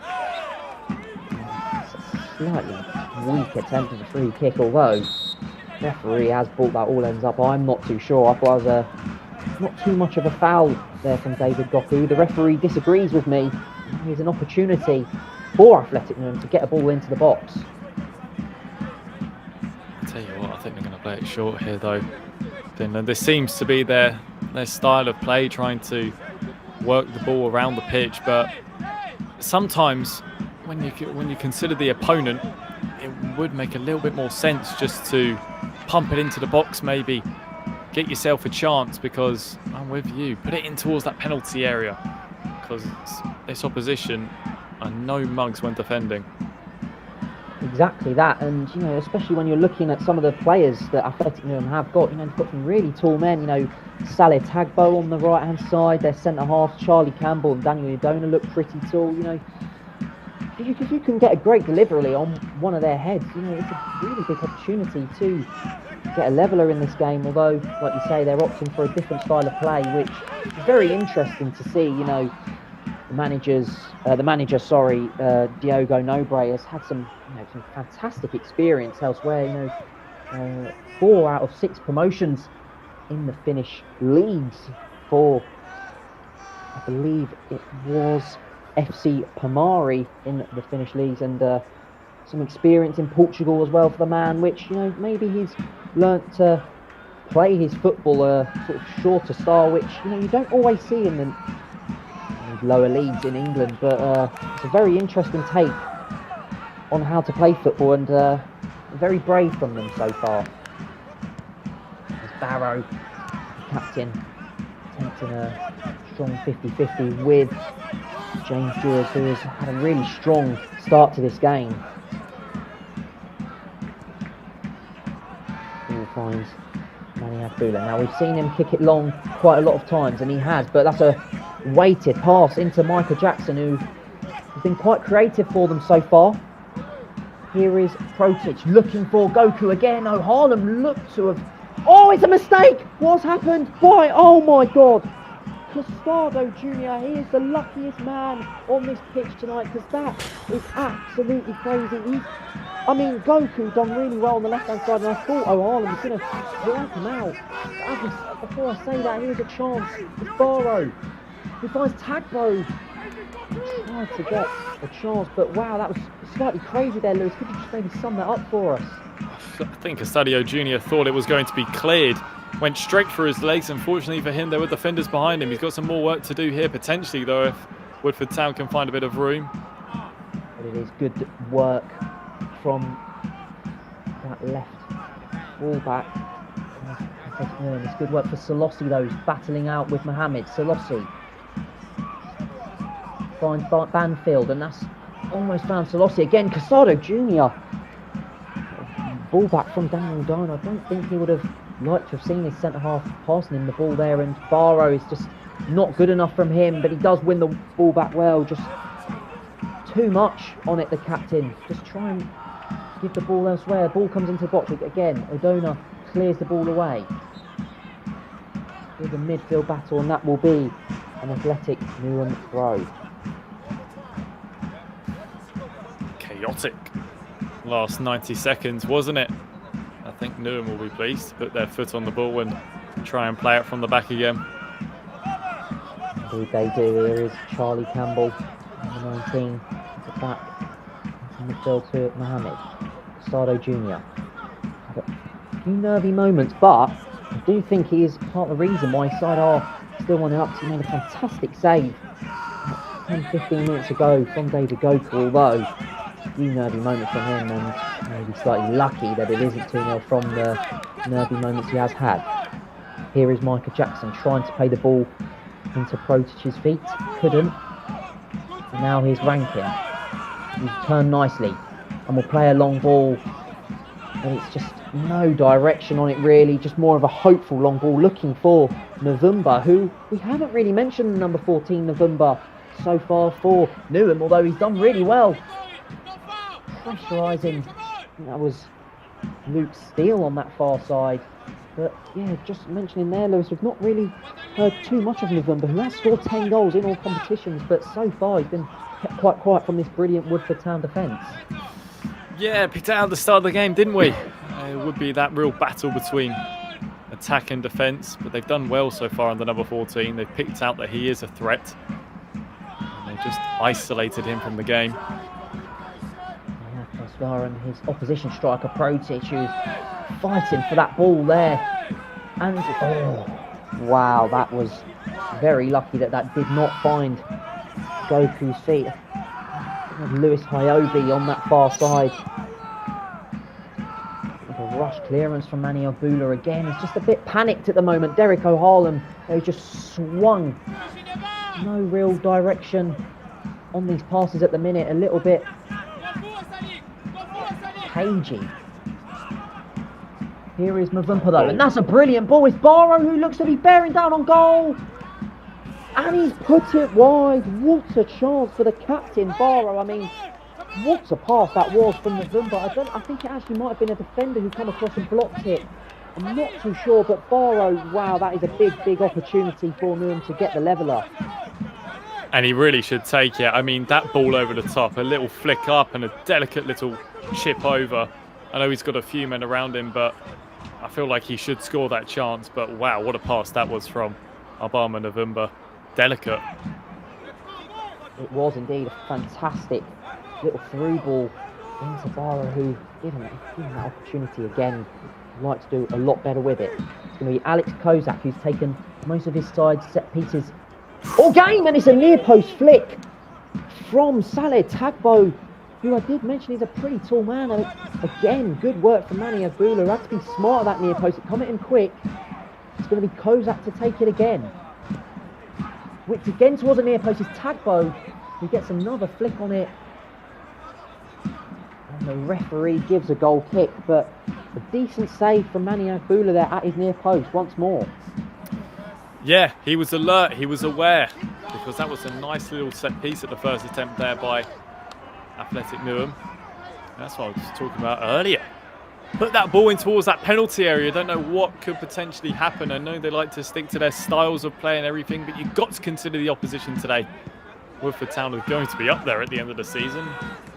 It's a slightly weak attempt at a free kick, although the referee has brought that all ends up. I'm not too sure. I thought it was not too much of a foul there from David Goku. The referee disagrees with me. Here's an opportunity for Athletic Newham to get a ball into the box. I'll tell you what, I think they're going to play it short here though, Finland. This seems to be their style of play, trying to work the ball around the pitch, but sometimes when you consider the opponent, it would make a little bit more sense just to pump it into the box, maybe get yourself a chance, because I'm with you, put it in towards that penalty area, because this opposition are no mugs when defending. Exactly that, and especially when you're looking at some of the players that Athletic Newham have got, they've got some really tall men. Saleh Tagbo on the right hand side, their centre half Charlie Campbell and Daniel Udona look pretty tall. If you can get a great delivery on one of their heads, it's a really big opportunity to get a leveller in this game. Although, like you say, they're opting for a different style of play, which is very interesting to see. The manager, Diogo Nobre, has had some fantastic experience elsewhere. 4 out of 6 promotions in the Finnish leagues for, I believe it was FC Pomari in the Finnish leagues, and some experience in Portugal as well for the man, which maybe he's learnt to play his football sort of shorter style, which you don't always see in the lower leagues in England, but it's a very interesting take on how to play football, and very brave from them so far. There's Barrow, the captain, attempting a strong 50-50 with James Dewars, who has had a really strong start to this game. Ball finds Manny Abdullah. Now we've seen him kick it long quite a lot of times, and he has, but that's a weighted pass into Micah Jackson, who has been quite creative for them so far. Here is Protic looking for Goku again. Harlem looked to have... Oh, it's a mistake! What's happened? Why? Oh my God! Costado Jr., he is the luckiest man on this pitch tonight, because that is absolutely crazy. Goku done really well on the left-hand side, and I thought Harlem was going to wipe him out. Before I say that, here's a chance. It's Barrow. He finds Tagbo. He tried to get a chance, but wow, that was slightly crazy there, Lewis. Could you just maybe sum that up for us? I think Costado Jr. thought it was going to be cleared. Went straight for his legs. Unfortunately for him, there were defenders behind him. He's got some more work to do here, potentially, though, if Woodford Town can find a bit of room. But it is good work from that left fullback. It's good work for Solossi, though, who's battling out with Mohamed. Solossi finds Banfield, and that's almost found Solossi again. Costado Jr. Ball back from Daniel Udona. I don't think he would have liked to have seen his centre-half passing him the ball there, and Barrow is just not good enough from him, but he does win the ball back well. Just too much on it, the captain. Just try and give the ball elsewhere. Ball comes into the box again. Udona clears the ball away. With a midfield battle, and that will be an Athletic Newham throw. Chaotic last 90 seconds, wasn't it? I think Newham will be pleased to put their foot on the ball and try and play it from the back again. Indeed they do. Here is Charlie Campbell, number 19, at the back. In midfield to Mohamed. Costado Jr. Had a few nervy moments, but I do think he is part of the reason why side are still 1-0 up. He made a fantastic save 10-15 minutes ago from David Goku, although a few nervy moments from him, and maybe slightly lucky that it isn't 2-0 from the nervy moments he has had. Here is Micah Jackson trying to play the ball into Protic's feet. Couldn't. And now here's Rankin. He's turned nicely and will play a long ball. And it's just no direction on it really. Just more of a hopeful long ball looking for Navumba, who we haven't really mentioned number 14 Navumba so far for Newham, although he's done really well. Pressurising. That was Luke Steele on that far side. But yeah, just mentioning there, Lewis, we've not really heard too much of Navumba, who has scored 10 goals in all competitions, but so far he's been kept quite quiet from this brilliant Woodford Town defence. Yeah, picked out at the start of the game, didn't we? It would be that real battle between attack and defence, but they've done well so far on the number 14. They've picked out that he is a threat. And they just isolated him from the game. And his opposition striker Protic, who's fighting for that ball there, and wow, that was very lucky that did not find Goku's feet. Lewis Hyobi on that far side. A rush clearance from Manny Abdullah again. He's just a bit panicked at the moment. Derek O'Harlem, they just swung. No real direction on these passes at the minute. A little bit cagey. Here is Mavumpa though, and that's a brilliant ball. It's Barrow who looks to be bearing down on goal. And he's put it wide. What a chance for the captain, Barrow. I mean, what a pass that was from Mavumpa. I think it actually might have been a defender who come across and blocked it. I'm not too sure, but Barrow, wow, that is a big opportunity for Newham to get the leveller. And he really should take it. I mean, that ball over the top, a little flick up and a delicate little chip over. I know he's got a few men around him, but I feel like he should score that chance. But wow, what a pass that was from Obama November. Delicate. It was indeed a fantastic little through ball into Barrow, who, given that opportunity again, would like to do a lot better with it. It's going to be Alex Kozak, who's taken most of his side set pieces all game, and it's a near post flick from Saleh Tagbo, who I did mention is a pretty tall man. Again, good work from Manny Agbula, who had to be smart at that near post. It come at him quick. It's going to be Kozak to take it again. Which again towards the near post is Tagbo, who gets another flick on it. And the referee gives a goal kick, but a decent save from Manny Agbula there at his near post once more. Yeah, he was alert, he was aware, because that was a nice little set piece at the first attempt there by Athletic Newham. That's what I was talking about earlier. Put that ball in towards that penalty area. Don't know what could potentially happen. I know they like to stick to their styles of play and everything, but you've got to consider the opposition today. Woodford Town is going to be up there at the end of the season.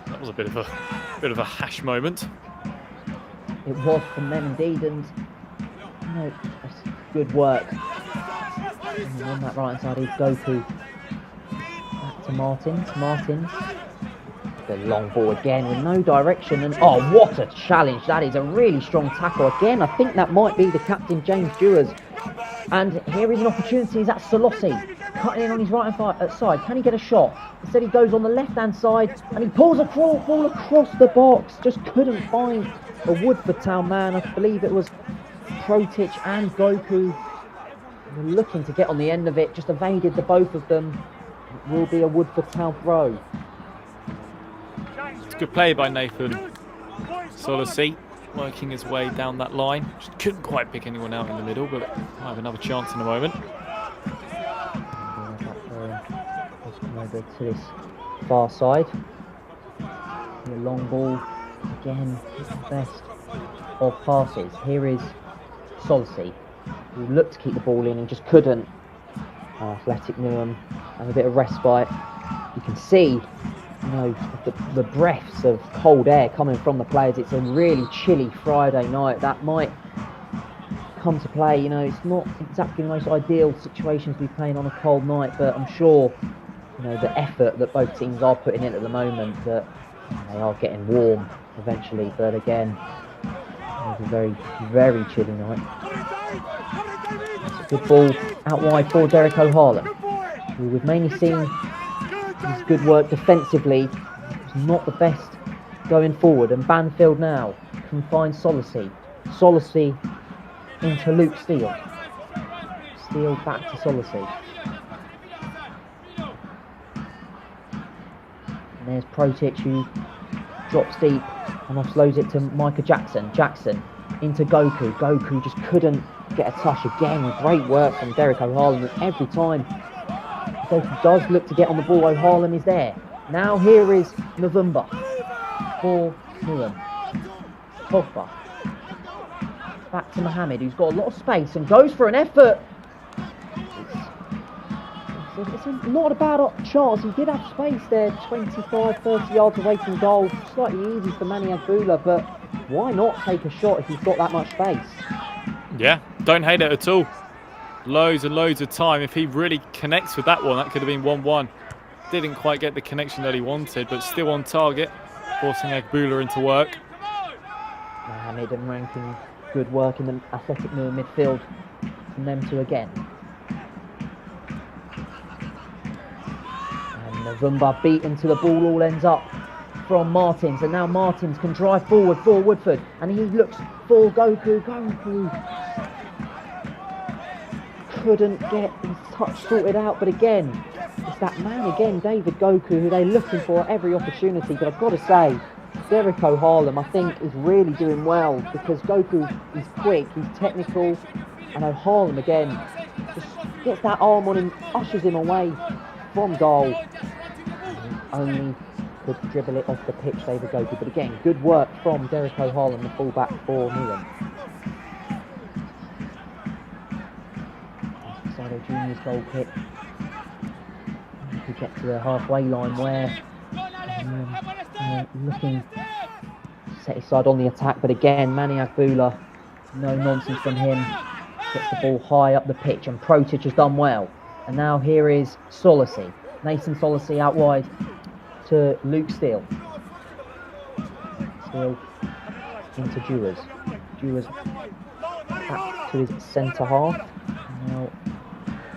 That was a bit of a hash moment. It was from them indeed, and you know, that's good work. And on that right hand side is Goku. Back to Martins. The long ball again with no direction, and oh, what a challenge. That is a really strong tackle again. I think that might be the captain, James Dewars. And here is an opportunity. Is that Solossi cutting in on his right hand side? Can he get a shot? Instead he goes on the left hand side and he pulls a ball across the box. Just couldn't find a Woodford Town man. I believe it was Protic and Goku were looking to get on the end of it. Just evaded the both of them. It will be a Woodford Town throw. It's a good play by Nathan Solossi, working his way down that line. Just couldn't quite pick anyone out in the middle, but might have another chance in a moment. Over to this far side. The long ball again, is the best of passes. Here is Solossi, who looked to keep the ball in and just couldn't. Athletic Newham have a bit of respite. You can see, you know, the breaths of cold air coming from the players. It's a really chilly Friday night. That might come to play. You know, it's not exactly the most ideal situation to be playing on a cold night, but I'm sure, you know, the effort that both teams are putting in at the moment, that they are getting warm eventually. But again, it's a very chilly night. It's a good ball out wide for Derek O'Harlan, who we've mainly seen his good work defensively. It's not the best going forward, and Banfield now can find Solossi into Luke Steele. Steele back to Solossi. And there's Protic, who drops deep and offloads it to Micah Jackson. Jackson into Goku. Goku just couldn't get a touch again. Great work from Derek O'Harlan. Every time Goku does look to get on the ball, O'Harlan is there. Now here is November for Newham. Pogba. Back to Mohamed, who's got a lot of space and goes for an effort. It's not a bad chance. He did have space there, 25-30 yards away from goal. Slightly easy for Manny Agbula, but why not take a shot if he's got that much space? Yeah, don't hate it at all. Loads and loads of time. If he really connects with that one, that could have been 1-1. Didn't quite get the connection that he wanted, but still on target, forcing Agbula into work. Mohamed and ranking good work in the Athletic Newham midfield from them two again. November beaten to the ball, all ends up from Martins, and now Martins can drive forward for Woodford, and he looks for Goku. Couldn't get his touch sorted out, but again, it's that man again, David Goku, who they're looking for at every opportunity. But I've got to say, Jericho Harlem, I think, is really doing well because Goku is quick, he's technical, and Harlem again just gets that arm on him, ushers him away from goal. Only could dribble it off the pitch, David Goku. But again, good work from Jericho Harlem, the fullback for Newham. Sado Junior's goal kick. We get to the halfway line where looking to set his side on the attack, but again, Manny Agbula, no nonsense from him, gets the ball high up the pitch, and Protic has done well. And now here is Solisy, Nathan Solisy out wide to Luke Steele. Steele into Dewars. Dewars back to his centre half. Now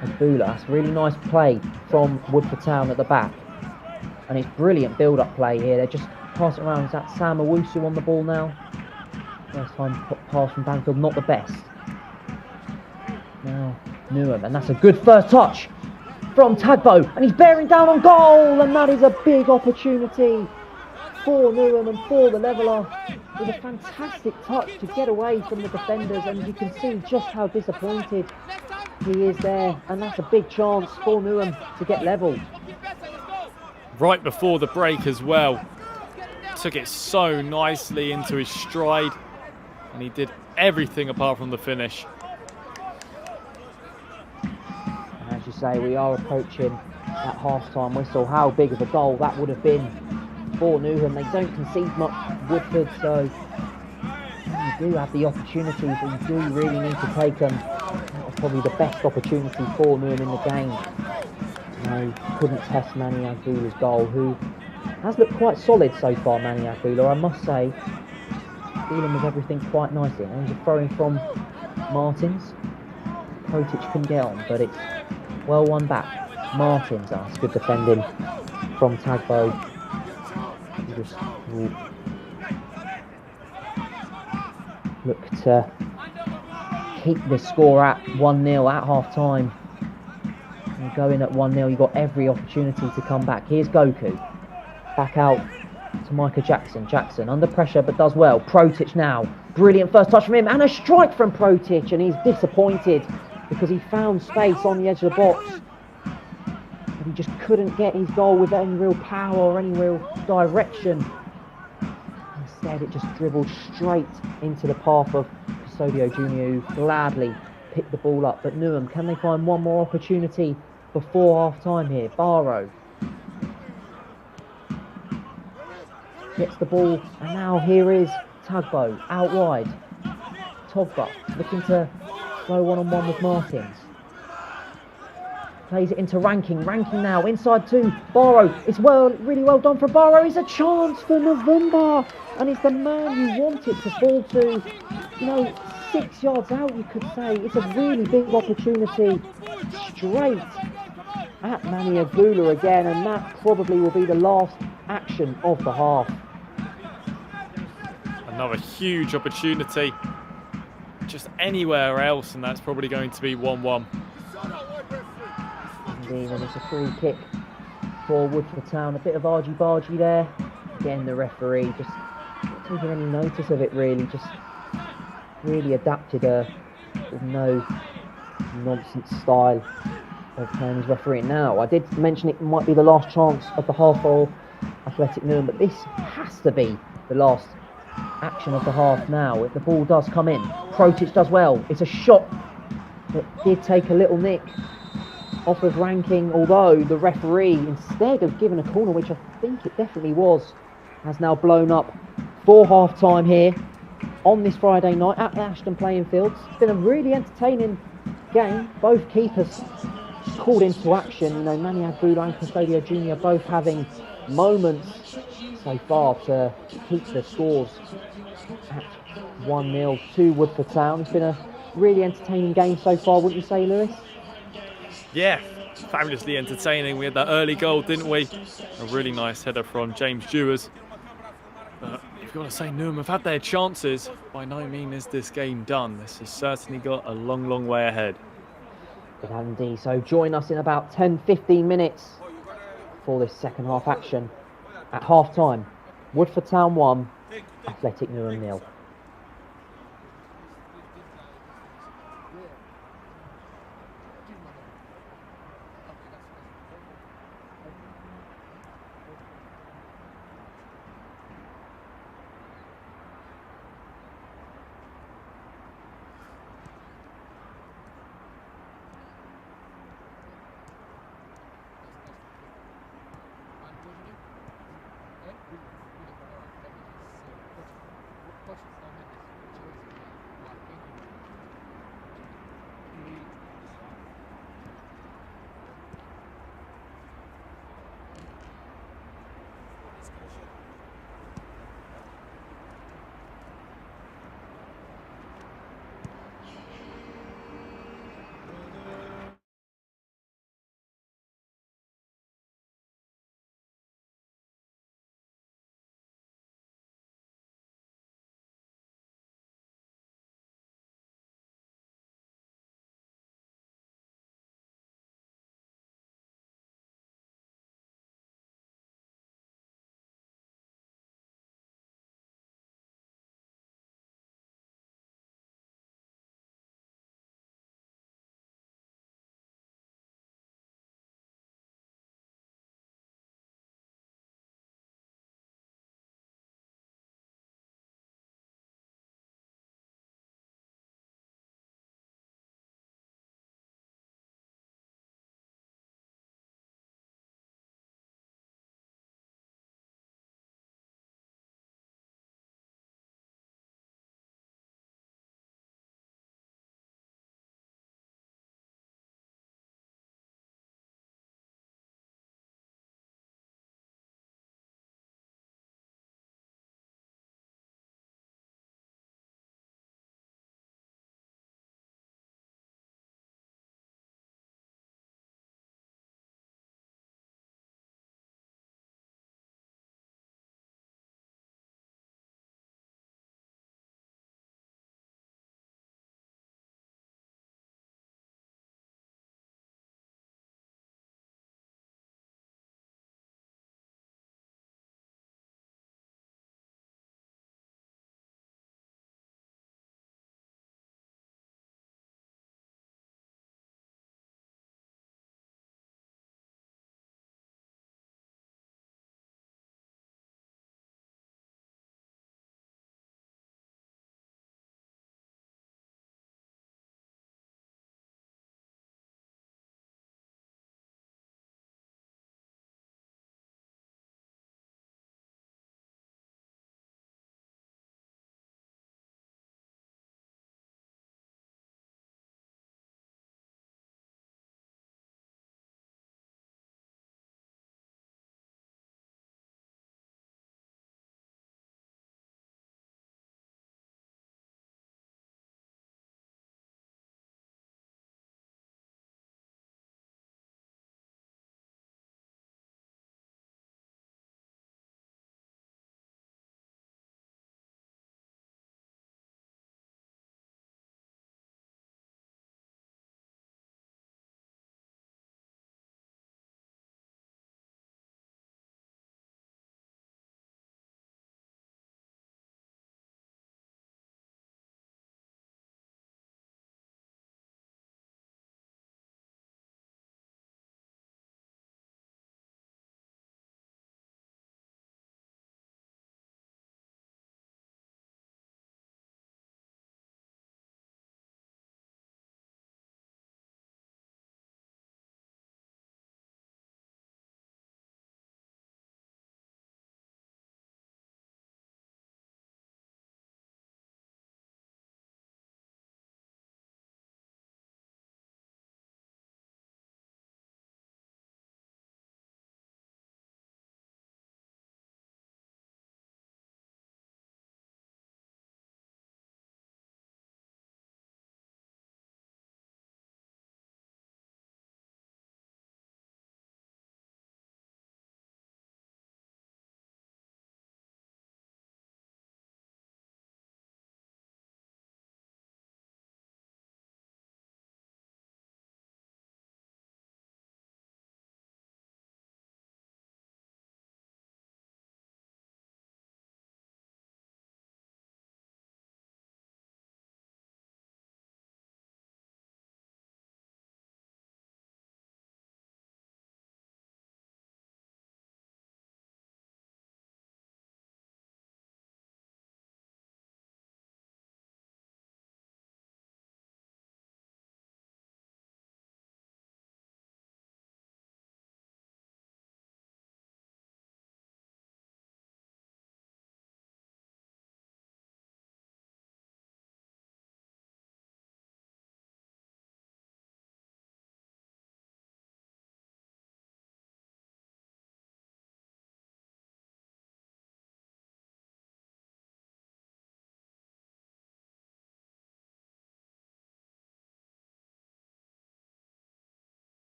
Agbula, that's a really nice play from Woodford Town at the back. And it's brilliant build-up play here. They're just passing around. Is that Sam Owusu on the ball now? First time pass from Banfield, not the best. Now Newham, and that's a good first touch from Tagbo, and he's bearing down on goal, and that is a big opportunity for Newham and for the leveller, with a fantastic touch to get away from the defenders, and you can see just how disappointed he is there, and that's a big chance for Newham to get levelled. Right before the break as well, took it so nicely into his stride, and he did everything apart from the finish. And as you say, we are approaching that half-time whistle. How big of a goal that would have been for Newham. They don't concede much, Woodford, so you do have the opportunities, and you do really need to take them. That was probably the best opportunity for Newham in the game. No, couldn't test Manny Agbula's goal, who has looked quite solid so far, Manny Agbula, I must say. Dealing with everything quite nicely. And there's a throw-in from Martins. Protic couldn't get on, but it's well won back. Martins, that's good defending from Tagbo. He just look to keep the score at 1-0 at half-time. You go in at 1-0, you've got every opportunity to come back. Here's Goku. Back out to Micah Jackson. Jackson under pressure but does well. Protic now. Brilliant first touch from him, and a strike from Protic, and he's disappointed because he found space on the edge of the box. But he just couldn't get his goal with any real power or any real direction. Instead, it just dribbled straight into the path of Custodio Jr., who gladly picked the ball up. But Newham, can they find one more opportunity before half-time here? Barrow gets the ball, and now here is Tagbo out wide. Togba looking to go one-on-one with Martins. Plays it into Ranking. Ranking now inside to Barrow. It's really well done for Barrow. It's a chance for November, and it's the man you want it to fall to. 6 yards out, you could say. It's a really big opportunity straight at Manny Agbula again, and that probably will be the last action of the half. Another huge opportunity just anywhere else, and that's probably going to be 1-1. Indeed, and it's a free kick for Woodford Town. A bit of argy-bargy there. Again, the referee just not taking any notice of it, really. Just really adapted a no nonsense style of playing his referee. Now, I did mention it might be the last chance of the half for Athletic Newham, but this has to be the last action of the half now. If the ball does come in, Protic does well. It's a shot that did take a little nick off of Ranking, although the referee, instead of giving a corner, which I think it definitely was, has now blown up for half-time here on this Friday night at the Ashton playing fields. It's been a really entertaining game. Both keepers called into action. Manny Agbula and Custodio Jr. both having moments so far to keep the scores at 1-0 to Woodford Town. It's been a really entertaining game so far, wouldn't you say, Lewis? Yeah, fabulously entertaining. We had that early goal, didn't we? A really nice header from James Dewars. But you've got to say, Newham have had their chances. By no means is this game done. This has certainly got a long, long way ahead. It has indeed. So join us in about 10-15 minutes for this second half action. At half time, Woodford Town 1, Athletic Newham 0.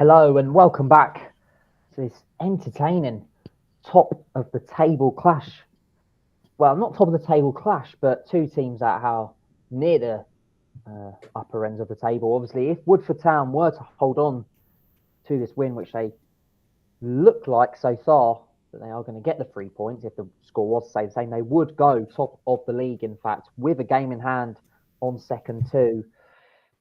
Hello and welcome back to this entertaining top of the table clash. Well, not top of the table clash, but two teams that are near the upper ends of the table. Obviously, if Woodford Town were to hold on to this win, which they look like so far that they are going to get the 3 points, if the score was to stay the same, they would go top of the league, in fact, with a game in hand on second too.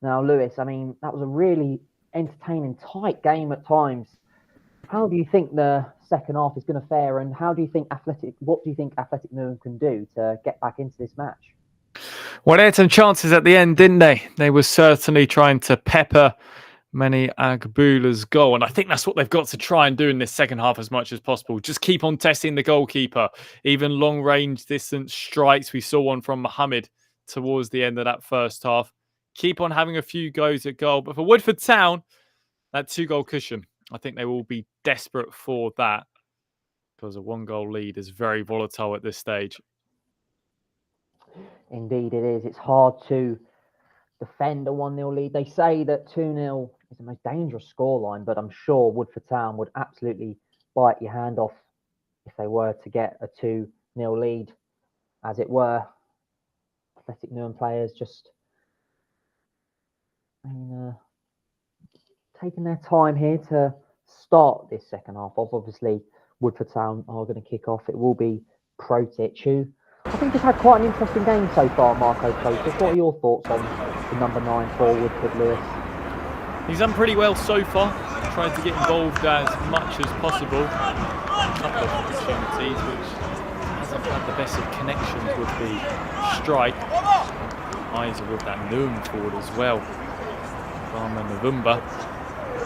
Now, Lewis, I mean, that was a really entertaining, tight game at times. How do you think the second half is going to fare, and what do you think Athletic Newham can do to get back into this match? Well, they had some chances at the end, didn't they? They were certainly trying to pepper Many Agbula's goal, and I think that's what they've got to try and do in this second half as much as possible. Just keep on testing the goalkeeper, even long range distance strikes. We saw one from Mohammed towards the end of that first half. Keep on having a few goes at goal, but for Woodford Town, that 2-goal cushion, I think they will be desperate for that, because a 1-goal lead is very volatile at this stage. Indeed it is. It's hard to defend a 1-0 lead. They say that 2-0 is the most dangerous scoreline, but I'm sure Woodford Town would absolutely bite your hand off if they were to get a 2-0 lead. As it were, Athletic Newham players just taking their time here to start this second half off. Obviously, Woodford Town are going to kick off. It will be Protic, who I think has had quite an interesting game so far, Marco Protic. What are your thoughts on the number 9 for Woodford, Lewis? He's done pretty well so far, trying to get involved as much as possible. A couple of opportunities, which hasn't had the best of connections with the strike. Eyes are with that Newham forward as well. Barman Navumba.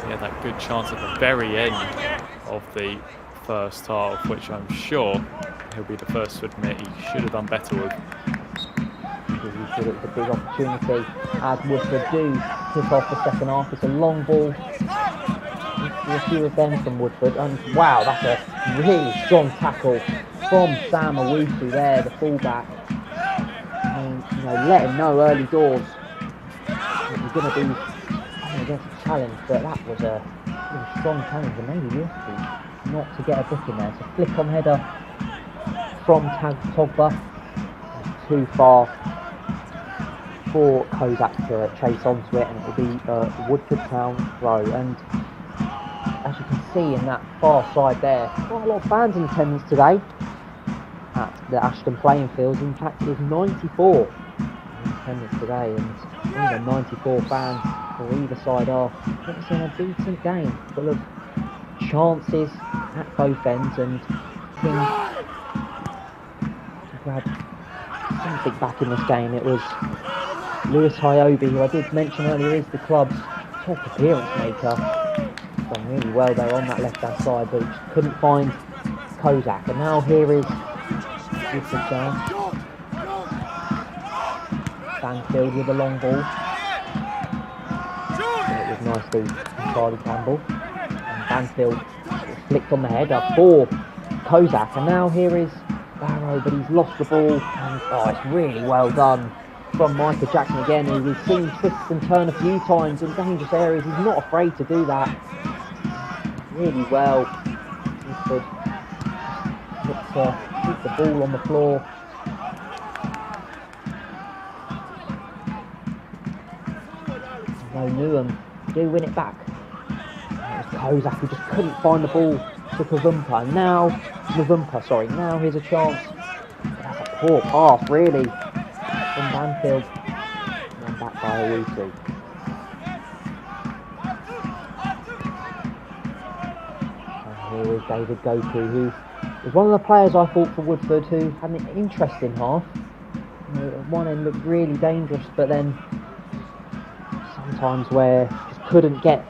He had that good chance at the very end of the first half, which I'm sure he'll be the first to admit he should have done better with. He thought it was a big opportunity, as Woodford do kick off the second half. It's a long ball. A few of them from Woodford, and wow, that's a really strong tackle from Sam Owusu there, the fullback. Let him know early doors that he's going to be against a challenge, but that was a really strong challenge, and maybe lucky not to get a book in there. It's a flick-on header from Togba, too far for Kozak to chase onto it, and it will be a Woodford Town throw. And as you can see in that far side there, quite a lot of fans in attendance today at the Ashton playing fields. In fact, it was 94 in attendance today, and 94 fans for either side are witnessing a decent game, full of chances at both ends, and King to grab something back in this game. It was Lewis Hyobi, who I did mention earlier is the club's top appearance maker. Done really well there on that left-hand side, but he just couldn't find Kozak. And now here is Woodford Town. Banfield with a long ball. And it was nicely from Charlie Campbell. And Banfield flicked on the header for Kozak. And now here is Barrow, but he's lost the ball. And it's really well done from Michael Jackson again, who we've seen twist and turn a few times in dangerous areas. He's not afraid to do that. Really well. Woodford keep the ball on the floor. No, Newham do win it back. It was Kozak who just couldn't find the ball to Navumpa. Now here's a chance. That's a poor pass, really, from Banfield. And back by Owusu. And here is David Goku, who was one of the players I thought for Woodford who had an interesting half. At one end looked really dangerous, but then sometimes where just couldn't get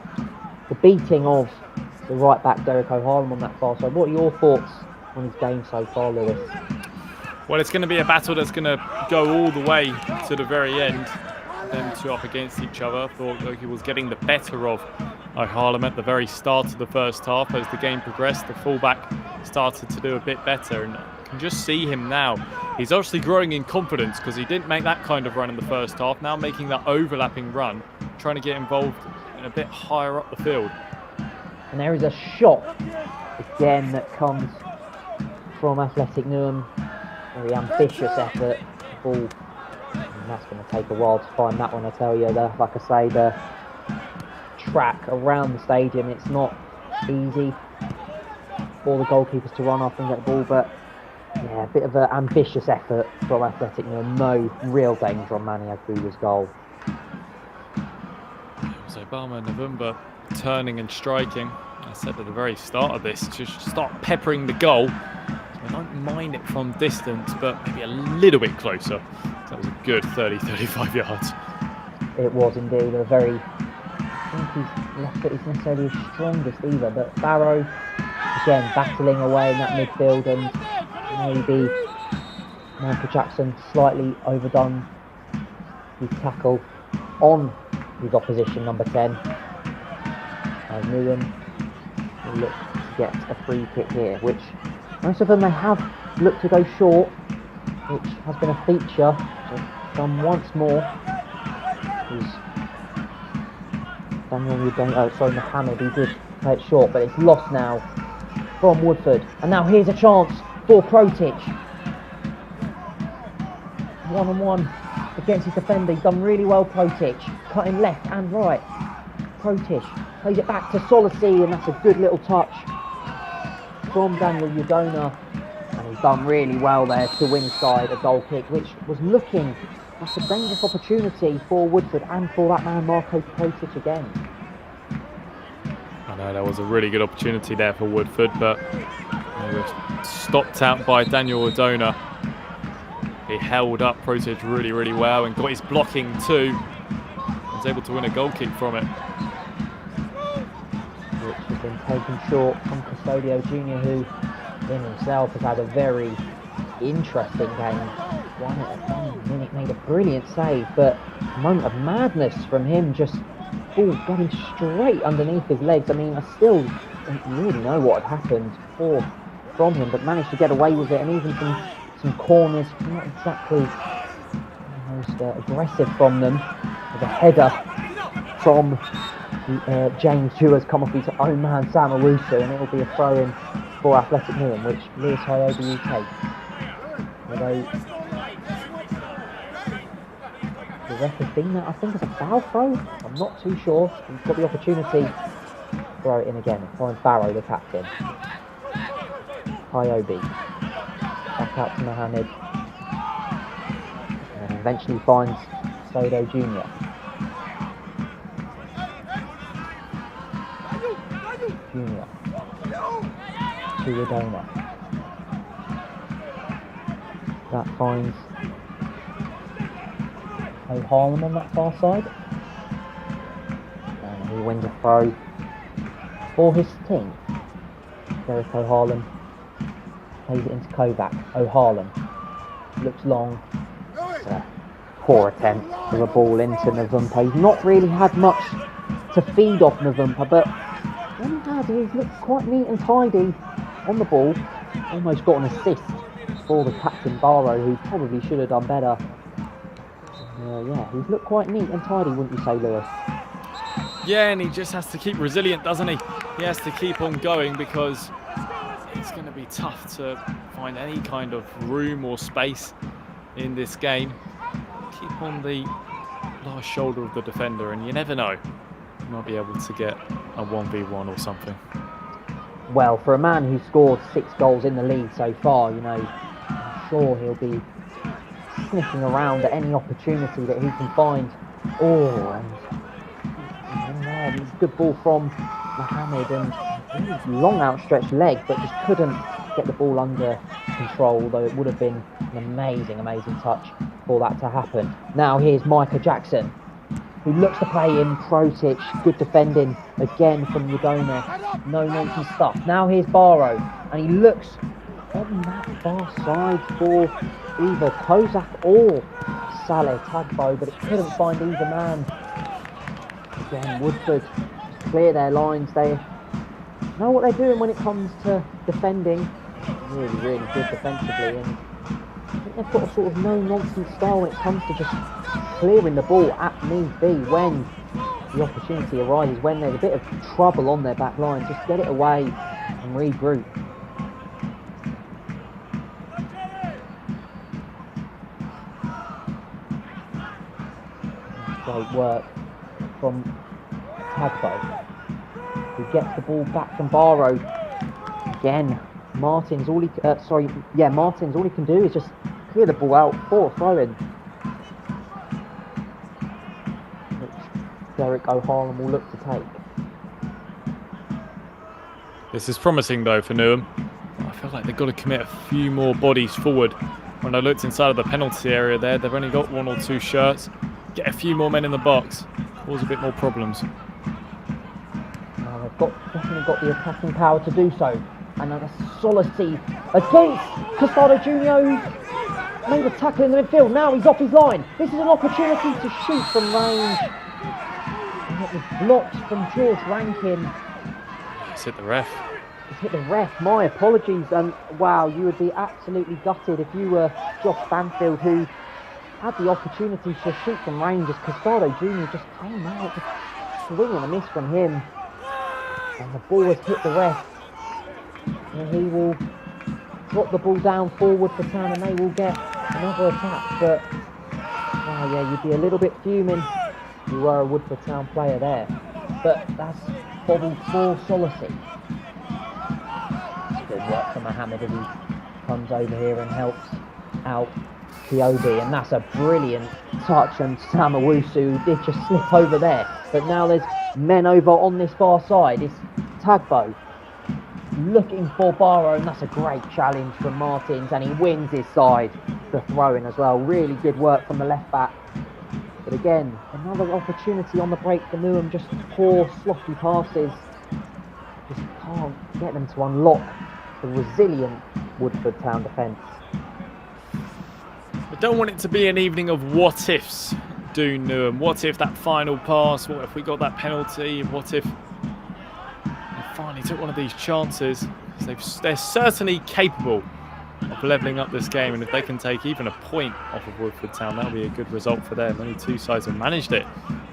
the beating of the right back Derek O'Harlem on that far side. What are your thoughts on his game so far, Lewis? Well, it's going to be a battle that's going to go all the way to the very end. Them two up against each other. I thought he was getting the better of O'Harlem at the very start of the first half. As the game progressed, the fullback started to do a bit better, and you can just see him now. He's obviously growing in confidence, because he didn't make that kind of run in the first half. Now making that overlapping run, trying to get involved a bit higher up the field. And there is a shot again that comes from Athletic Newham. Very ambitious effort. The ball, and that's going to take a while to find that one, I tell you. Like I say, the track around the stadium, it's not easy for the goalkeepers to run off and get the ball, but yeah, a bit of an ambitious effort from Athletic Newham. No real danger on Manny Agbuda's goal. So Barman November turning and striking. I said at the very start of this, just start peppering the goal. I don't mind it from distance, but maybe a little bit closer. That was a good 30-35 yards. It was indeed a very... I think his left foot is necessarily his strongest either, but Barrow, again, battling away in that midfield, and maybe Michael Jackson slightly overdone his tackle on his opposition, number 10. And Newham will look to get a free kick here, which most of them they have looked to go short, which has been a feature. So done once more. Mohammed, he did play it short, but it's lost now from Woodford. And now here's a chance for Protic. One-on-one against his defender. He's done really well, Protic. Cutting left and right. Protic plays it back to Solacey, and that's a good little touch from Daniel Udona. And he's done really well there to win side a goal kick, which was looking like a dangerous opportunity for Woodford and for that man Marco Protic again. I know that was a really good opportunity there for Woodford, but they were stopped out by Daniel Udona. He held up Protic really well and got his blocking too. Was able to win a goal kick from it. Which has been taken short from Custodio Jr., who in himself has had a very interesting game. Won it at the minute, made a brilliant save, but a moment of madness from him, just ball going straight underneath his legs. I mean, I still don't really know what had happened from him, but managed to get away with it, and even some corners, not exactly the most aggressive from them. With a header from James Dewar's come off his own man Sam Owusu, and it will be a throw-in for Athletic Newham, which Lewis Hyobi will take. Although the ref has seen that, I think it's a foul throw. I'm not too sure. He's got the opportunity to throw it in again and find Barrow, the captain. Hyobi back out to Mohammed, and eventually finds Sodo Jr. To Udona. That finds O'Harlem on that far side, and he wins a throw for his team. Derek O'Harlem plays it into Kovac. O'Harlem looks long. It's a poor attempt with a ball into Navumpa. He's not really had much to feed off Navumpa, but when he has, he's looked quite neat and tidy on the ball. Almost got an assist for the captain Barrow, who probably should have done better. Yeah, he's looked quite neat and tidy, wouldn't you say, Lewis? Yeah, and he just has to keep resilient, doesn't he? He has to keep on going, because it's going to be tough to find any kind of room or space in this game. Keep on the last shoulder of the defender, and you never know, you might be able to get a 1v1 or something. Well, for a man who scored 6 goals in the league so far, you know, I'm sure he'll be sniffing around at any opportunity that he can find. And it's a good ball from Mohammed, and long outstretched leg, but just couldn't get the ball under control, although it would have been an amazing touch for that to happen. Now here's Micah Jackson, who looks to play in Protic. Good defending again from Udona. No nonsense stuff. Now here's Barrow, and he looks on that far side for either Kozak or Saleh Tagbo, but it couldn't find either man. Again, Woodford clear their lines. They know what they're doing when it comes to defending. Really good defensively, and I think they've got a sort of no-nonsense style when it comes to just clearing the ball at need be when the opportunity arises when there's a bit of trouble on their back line. Just get it away and regroup. Great work from Tagbo, who gets the ball back from Barrow. Again, Martin's all he can do is just clear the ball out for a throw-in, which Derek O'Harlan will look to take. This is promising though for Newham. I feel like they've got to commit a few more bodies forward. When I looked inside of the penalty area there, they've only got 1 or 2 shirts. Get a few more men in the box, cause a bit more problems. Now they've definitely got the attacking power to do so. And a Solacey against Castado Jr., who's made a tackle in the midfield. Now he's off his line. This is an opportunity to shoot from range. And it was blocked from George Rankin. It's hit the ref. It's hit the ref. My apologies. And wow, you would be absolutely gutted if you were Josh Banfield, who had the opportunity to shoot from range as Castado Jr. just came out. Just swing and a miss from him. And the ball has hit the ref. And he will drop the ball down forward for Town, and they will get another attack. But wow, yeah, you'd be a little bit fuming if you were a Woodford Town player there. But that's bobbled for Solacey. It's good work from Mohammed as he comes over here and helps out Kiobi, and that's a brilliant touch. And Sam Owusu did just slip over there. But now there's men over on this far side. It's Tagbo looking for Barrow, and that's a great challenge from Martins, and he wins his side. The throw-in as well. Really good work from the left back. But again, another opportunity on the break for Newham. Just poor, sloppy passes. Just can't get them to unlock the resilient Woodford Town defence. I don't want it to be an evening of what-ifs, do Newham. What if that final pass? What if we got that penalty? What if finally took one of these chances? They're certainly capable of levelling up this game, and if they can take even a point off of Woodford Town, that'll be a good result for them. Only 2 sides have managed it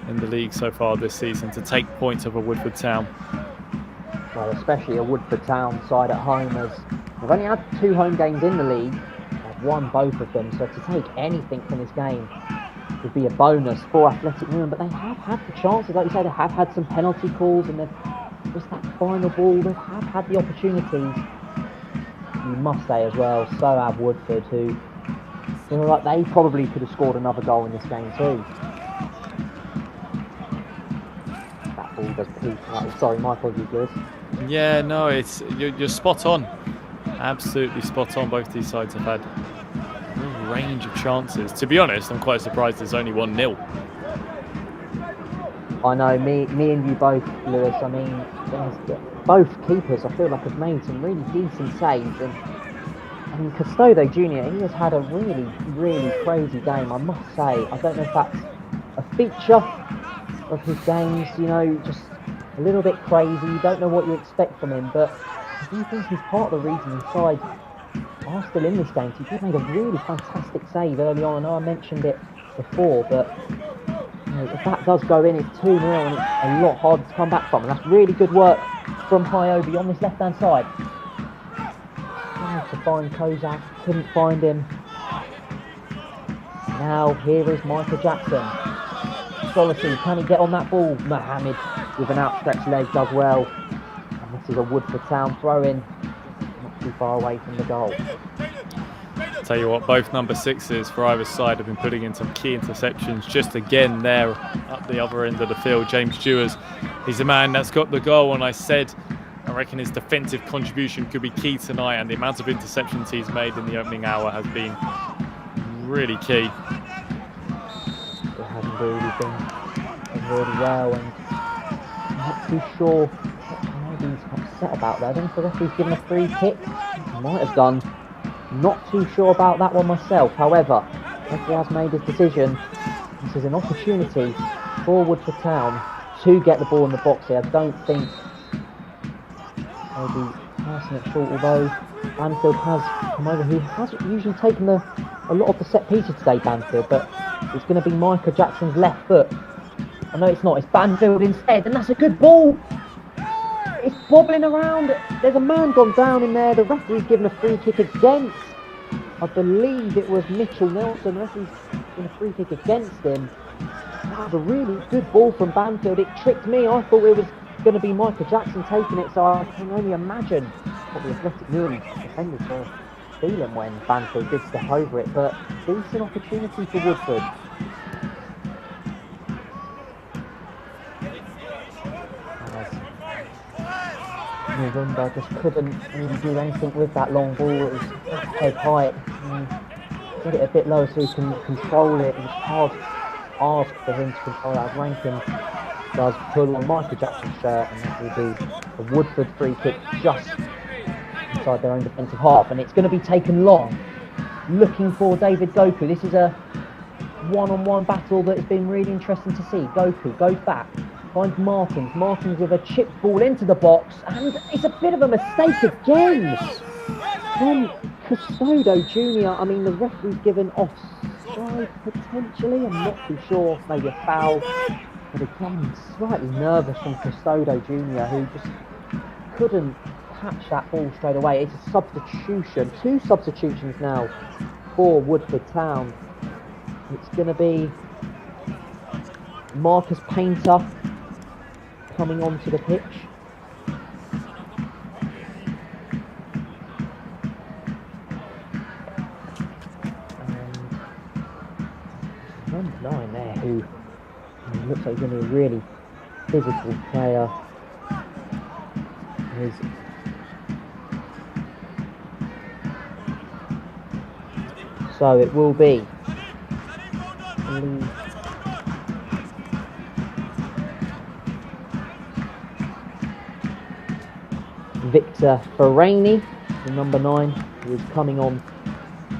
in the league so far this season, to take points off of Woodford Town. Well, especially a Woodford Town side at home, as they've only had 2 home games in the league. They've won both of them, so to take anything from this game would be a bonus for Athletic Newham. But they have had the chances, like you say, they have had some penalty calls, and they've just that final ball, they have had the opportunities. You must say as well, so have Woodford, who feel like they probably could have scored another goal in this game too. That ball does peak. Sorry, my apologies, Lewis. Yeah, no, you're spot on. Absolutely spot on. Both these sides have had a real range of chances. To be honest, I'm quite surprised there's only 1-0. I know, me and you both, Lewis. I mean, both keepers, I feel like, have made some really decent saves. And I mean, Castado Jr., he has had a really, really crazy game, I must say. I don't know if that's a feature of his games, you know, just a little bit crazy. You don't know what you expect from him, but I do think he's part of the reason his side are still in this game. So he did make a really fantastic save early on. I know I mentioned it before, but if that does go in, it's 2-0, and it's a lot harder to come back from. And that's really good work from Hyobi on this left-hand side. Trying to find Kozak, couldn't find him. Now here is Michael Jackson. Solacey, can he get on that ball? Mohammed with an outstretched leg does well. And this is a Woodford Town throw-in, not too far away from the goal. Tell you what, both number 6s for either side have been putting in some key interceptions. Just again there up the other end of the field, James Stewart, he's the man that's got the goal, and I reckon his defensive contribution could be key tonight, and the amount of interceptions he's made in the opening hour has been really key. It has really been really well, and I'm not too sure what maybe he's upset about that. I don't know if the referee's given a free kick. He might have done. Not too sure about that one myself. However, referee has made his decision. This is an opportunity for Woodford Town to get the ball in the box here. I don't think they'll be passing it short, although Banfield has come over, who has usually taken a lot of the set pieces today, Banfield, but it's going to be Micah Jackson's left foot I know it's not, it's Banfield instead, and that's a good ball. It's bobbling around. There's a man gone down in there. The referee's given a free kick against, I believe it was Mitchell Nelson. The referee's given a free kick against him. That was a really good ball from Banfield. It tricked me. I thought it was going to be Michael Jackson taking it, so I can only imagine what the Athletic Newham defenders were feeling when Banfield did step over it. But decent opportunity for Woodford. November just couldn't really do anything with that long ball. It was head height. Get it a bit lower so he can control it. It was hard ask for him to control that. Rankin does pull on Michael Jackson's shirt, and that will be a Woodford free kick just inside their own defensive half, and it's going to be taken long. Looking for David Goku. This is a one-on-one battle that has been really interesting to see. Goku goes back, finds Martins. Martins with a chip ball into the box, and it's a bit of a mistake again from Custodo Jr. I mean, the referee's given offside potentially. I'm not too sure. Maybe a foul. But again, slightly nervous from Custodo Jr., who just couldn't catch that ball straight away. It's a substitution. 2 substitutions now for Woodford Town. It's going to be Marcus Painter coming onto the pitch. And number 9 there, who looks like he's going to be a really physical player. So it will be Victor Ferrani, the number 9, who is coming on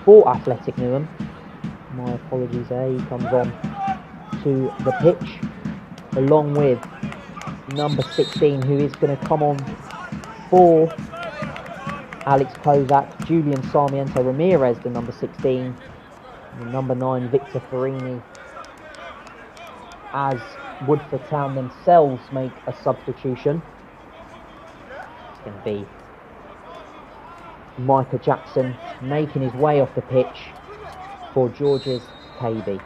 for Athletic Newham. My apologies there, he comes on to the pitch along with number 16, who is going to come on for Alex Kozak, Julian Sarmiento Ramirez, the number 16, and number 9, Victor Farini, as Woodford Town themselves make a substitution. It's going to be Michael Jackson making his way off the pitch for George's KB.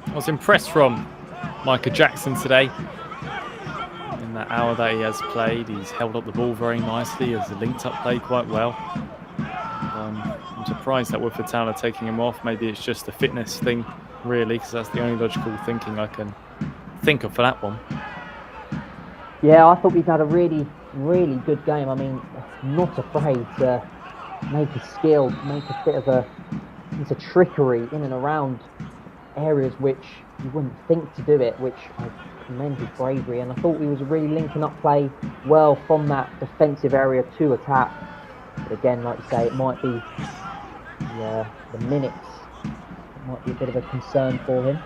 I was impressed from Michael Jackson today. In that hour that he has played, he's held up the ball very nicely, has linked up play quite well. I'm surprised that Woodford Town are taking him off. Maybe it's just a fitness thing, really, because that's the only logical thinking I can think of for that one. Yeah, I thought we've had a really, really good game. I mean, not afraid to make a skill, make a bit of a trickery in and around areas which you wouldn't think to do it, which I commend his bravery. And I thought we was really linking up play well from that defensive area to attack. But again, like you say, it might be the minutes. It might be a bit of a concern for him.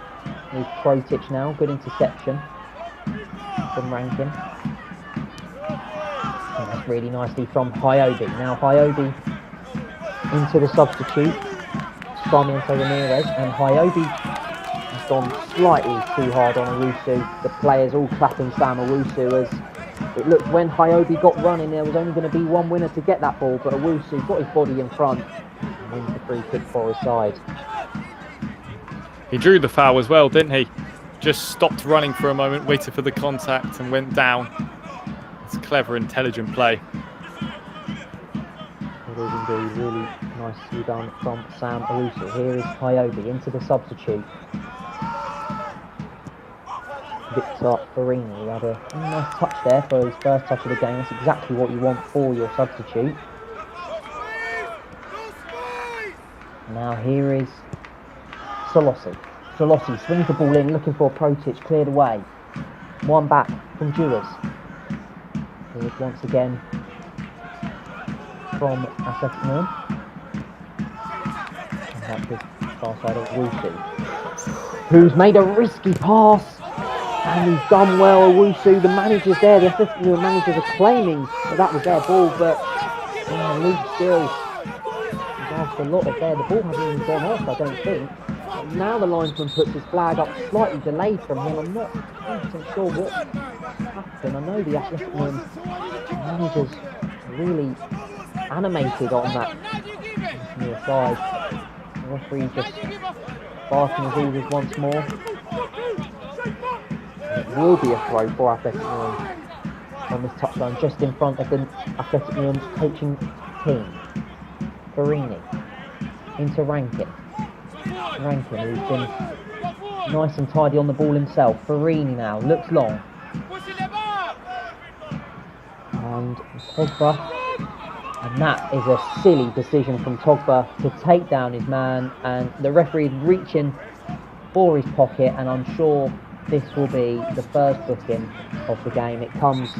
Here's Protic now, good interception from Rankin. And that's really nicely from Hyobi. Now Hyobi into the substitute, Sarmiento Ramirez, and Hyobi has gone slightly too hard on Owusu. The players all clapping Sam Owusu, as it looked when Hyobi got running there was only going to be one winner to get that ball, but Owusu got his body in front and wins the free kick for his side. He drew the foul as well, didn't he? Just stopped running for a moment, waited for the contact and went down. It's clever, intelligent play. It is indeed really nicely done from Sam Owusu. Here is Hyobi into the substitute. Victor Farini had a nice touch there for his first touch of the game. That's exactly what you want for your substitute. Now here is Solossi. Solossi swings the ball in, looking for Protic, cleared away. One back from Jewers. Here's once again from Athletic Newham. And that's the far side of Owusu, who's made a risky pass. And he's done well, Owusu. The manager's there, the Athletic Newham managers are claiming that was their ball, but Luke still has asked a lot of there. The ball hasn't even gone off, I don't think. And now the linesman puts his flag up, slightly delayed from him. I'm not 100% sure what happened. I know the Athletic managers really animated on that near side. The referee just barking his orders once more. It will be a throw for Athletic Newham on this touchline, just in front of the Athletic Newham coaching team. Farini into Rankin. Rankin, who's been nice and tidy on the ball himself. Farini now looks long. And Togba. And that is a silly decision from Togba to take down his man. And the referee is reaching for his pocket. And I'm sure this will be the first booking of the game. It comes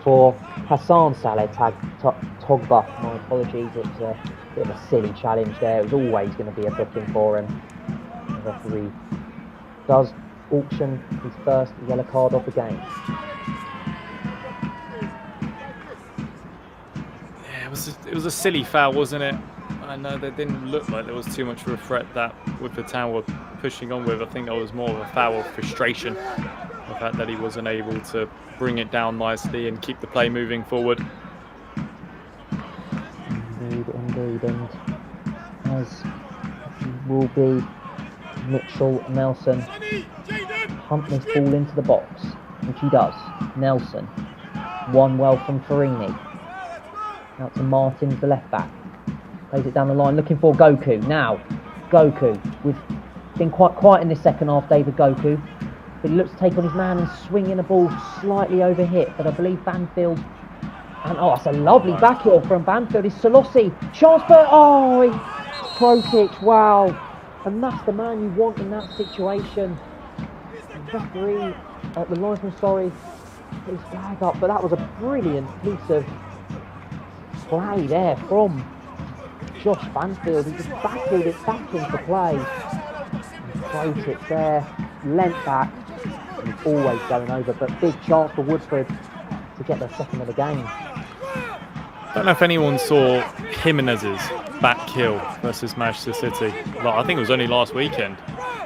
for Hassan Saleh Togba. My apologies, it's a bit of a silly challenge there. It was always going to be a booking for him. The referee does auction his first yellow card of the game. Yeah, it was a silly foul, wasn't it? I know that didn't look like there was too much of a threat that Woodford Town were pushing on with. I think that was more of a foul of frustration. The fact that he wasn't able to bring it down nicely and keep the play moving forward. Indeed, and as will be Mitchell Nelson hunt this ball into the box, which he does. Nelson, one well from Farini. Out to Martins, the left back. Plays it down the line, looking for Goku. Now, Goku. We've been quite quiet in this second half, David Goku. But he looks to take on his man and swing in a ball slightly overhit. But I believe Banfield... And oh, that's a lovely back heel from Banfield. Is Solossi. Chance for... Oh, Protic, wow. And that's the man you want in that situation. The referee, the linesman, sorry, put his flag up. But that was a brilliant piece of play there from Josh Banfield. He just backheeled it back into play. And Protic there, lent back. He's always going over, but big chance for Woodford to get their second of the game. I don't know if anyone saw Jimenez's back heel versus Manchester City. Well, I think it was only last weekend.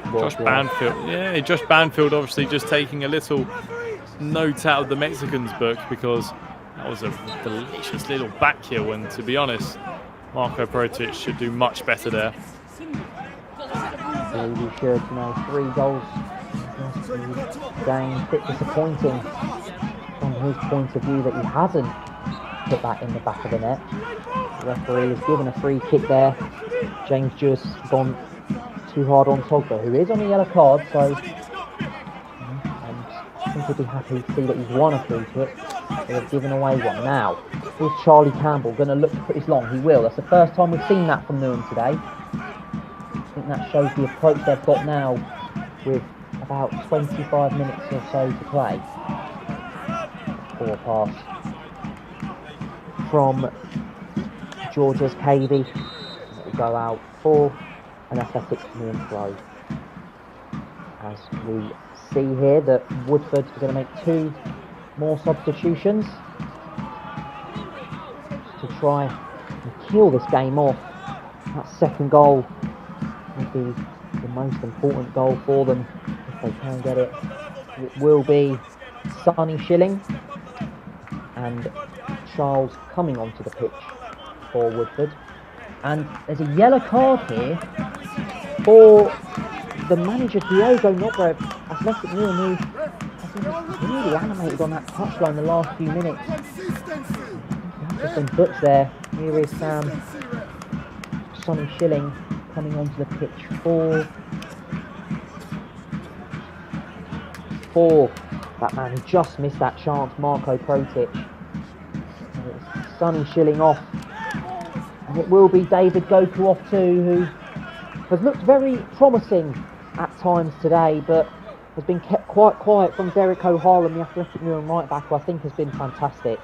Josh Banfield obviously just taking a little note out of the Mexicans' book, because that was a delicious little back heel, and to be honest, Marko Protic should do much better there. Yeah, he should. 3 goals. Game, a bit disappointing from his point of view that he hasn't put that in the back of the net. The referee has given a free kick there. James just gone too hard on Togba, who is on a yellow card, so I think he'll be happy to see that he's won a free kick. They have given away one. Now, here's Charlie Campbell going to look to put his long. He will. That's the first time we've seen that from Newham today. I think that shows the approach they've got now with about 25 minutes or so to play. Poor pass from Georgia's Cavey. It will go out for an Athletic Newham throw. As we see here that Woodford are going to make 2 more substitutions to try and kill this game off. That second goal will be the most important goal for them if they can get it. It will be Sonny Schilling and Charles coming onto the pitch for Woodford. And there's a yellow card here for the manager Diogo Nobre, Athletic Newham, who I think was really animated on that touchline the last few minutes. Just been booked there. Here is Sonny Schilling coming onto the pitch for that man who just missed that chance, Marko Protic. Sonny Schilling off, and it will be David Goku off too, who has looked very promising at times today, but has been kept quite quiet from Derek O'Hallam, the Athletic Newham right back, who I think has been fantastic.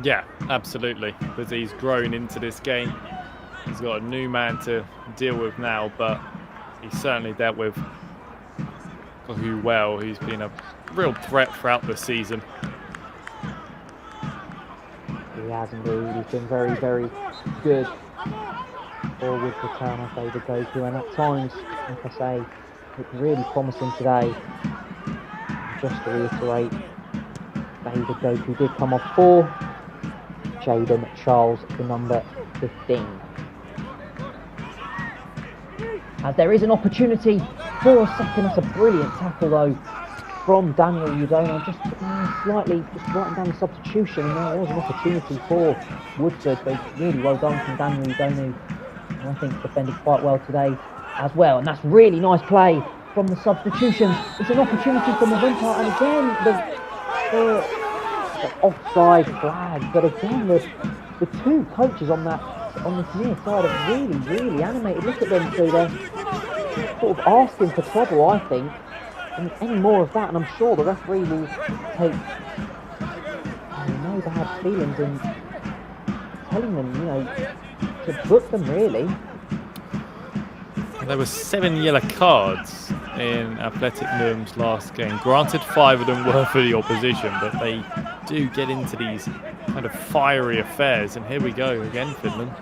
Yeah, absolutely, because he's grown into this game. He's got a new man to deal with now, but he's certainly dealt with Goku well. He's been a real threat throughout the season. He He has indeed. He's been very, very good for Woodford Town, David Goku, and at times, like I say, looked really promising today. Just to reiterate, David Goku did come off for Jaden Charles, the number 15. As there is an opportunity for a second. That's a brilliant tackle though from Daniel Udona. Just slightly writing down the substitution, and there was an opportunity for Woodford, but really well done from Daniel Udona, and I think defended quite well today as well. And that's really nice play from the substitutions. It's an opportunity from the Wimpart, and again the offside flag. But again, the two coaches on this near side are really animated. Look at them two. They're sort of asking for trouble, I think. And any more of that, and I'm sure the referee will take no bad feelings in telling them, to book them really. There were 7 yellow cards in Athletic Newham's last game. Granted, 5 of them were for the opposition, but they do get into these kind of fiery affairs. And here we go again, Finland.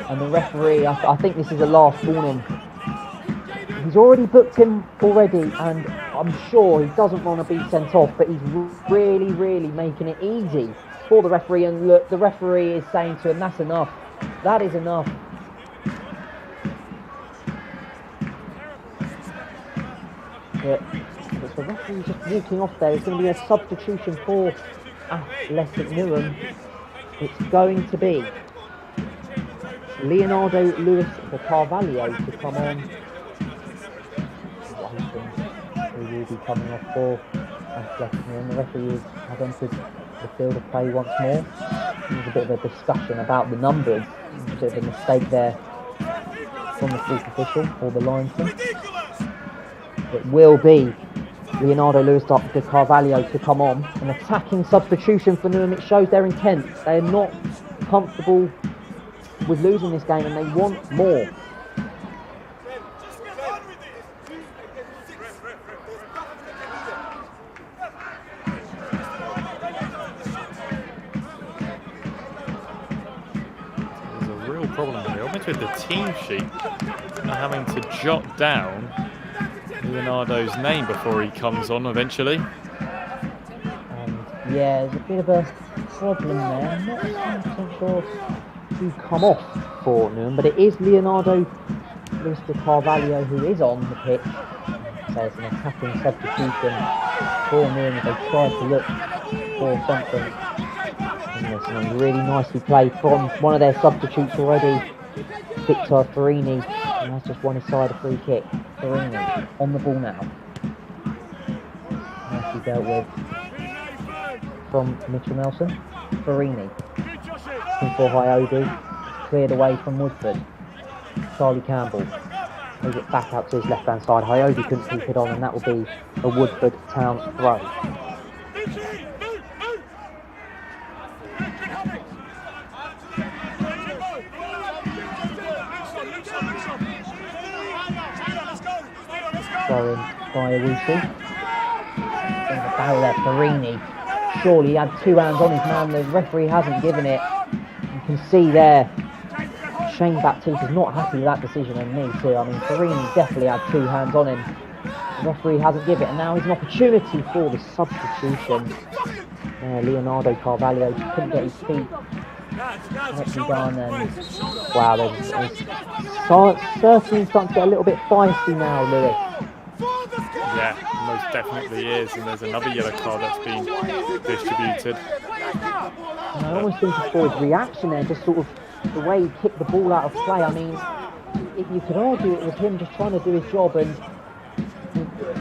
And the referee, I think this is a last warning. He's already booked him already, and I'm sure he doesn't want to be sent off, but he's really making it easy for the referee. And look, the referee is saying to him, that's enough. That is enough. But the referee just walking off there. It's going to be a substitution for Athletic Newham. It's going to be Leonardo Lewis de Carvalho to come on. He will be coming off for Athletic Newham. The referee has entered the field of play once more. There's a bit of a discussion about the numbers. There's a bit of a mistake there from the fourth official or the linesman. It will be Leonardo Lewis de Carvalho to come on. An attacking substitution for Newham. It shows their intent. They are not comfortable with losing this game, and they want more. There's a real problem here. Almost with the team sheet, not having to jot down Leonardo's name before he comes on eventually. Yeah, there's a bit of a problem there. I'm not 100% sure who come off for Newham, but it is Leonardo Lewis de Carvalho who is on the pitch. So it's an attacking substitution for Newham. They tried to look for something. And there's something really nicely played from one of their substitutes already, Victor Farini. And that's just won his side a free kick. Farini on the ball now. Nicely dealt with from Mitchell Nelson. Farini for Hyodu, cleared away from Woodford. Charlie Campbell moves it back out to his left hand side. Hyodu couldn't keep it on, and that will be a Woodford Town throw. Throw in by Owusu. In the barrel there, Farini. Surely he had 2 hands on his man. The referee hasn't given it. You can see there, Shane Baptiste is not happy with that decision, and me too. I mean, Farini definitely had 2 hands on him. The referee hasn't given it, and now is an opportunity for the substitution. Leonardo Carvalho just couldn't get his feet actually done, and wow, there's certainly starting to get a little bit feisty now, Lewis. Yeah, most definitely is, and there's another yellow card that's been distributed. And I almost think for his reaction there, just sort of the way he kicked the ball out of play. I mean, if you could argue it was him just trying to do his job, and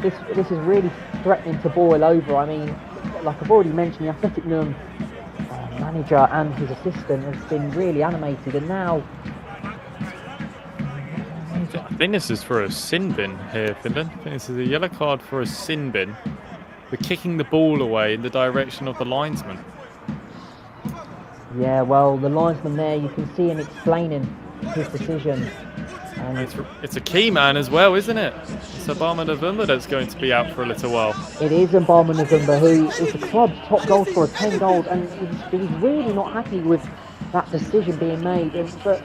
this is really threatening to boil over. I mean, like I've already mentioned, the Athletic Newham manager and his assistant has been really animated, and now I think this is for a sin bin here, Finland. I think this is a yellow card for a sin bin for kicking the ball away in the direction of the linesman. Yeah, well, the linesman there, you can see him explaining his decision, It's a key man as well, isn't it? It's Obama November that's going to be out for a little while. It is Obama November, who is the club's top goal scorer, 10 goals, and he's really not happy with that decision being made. But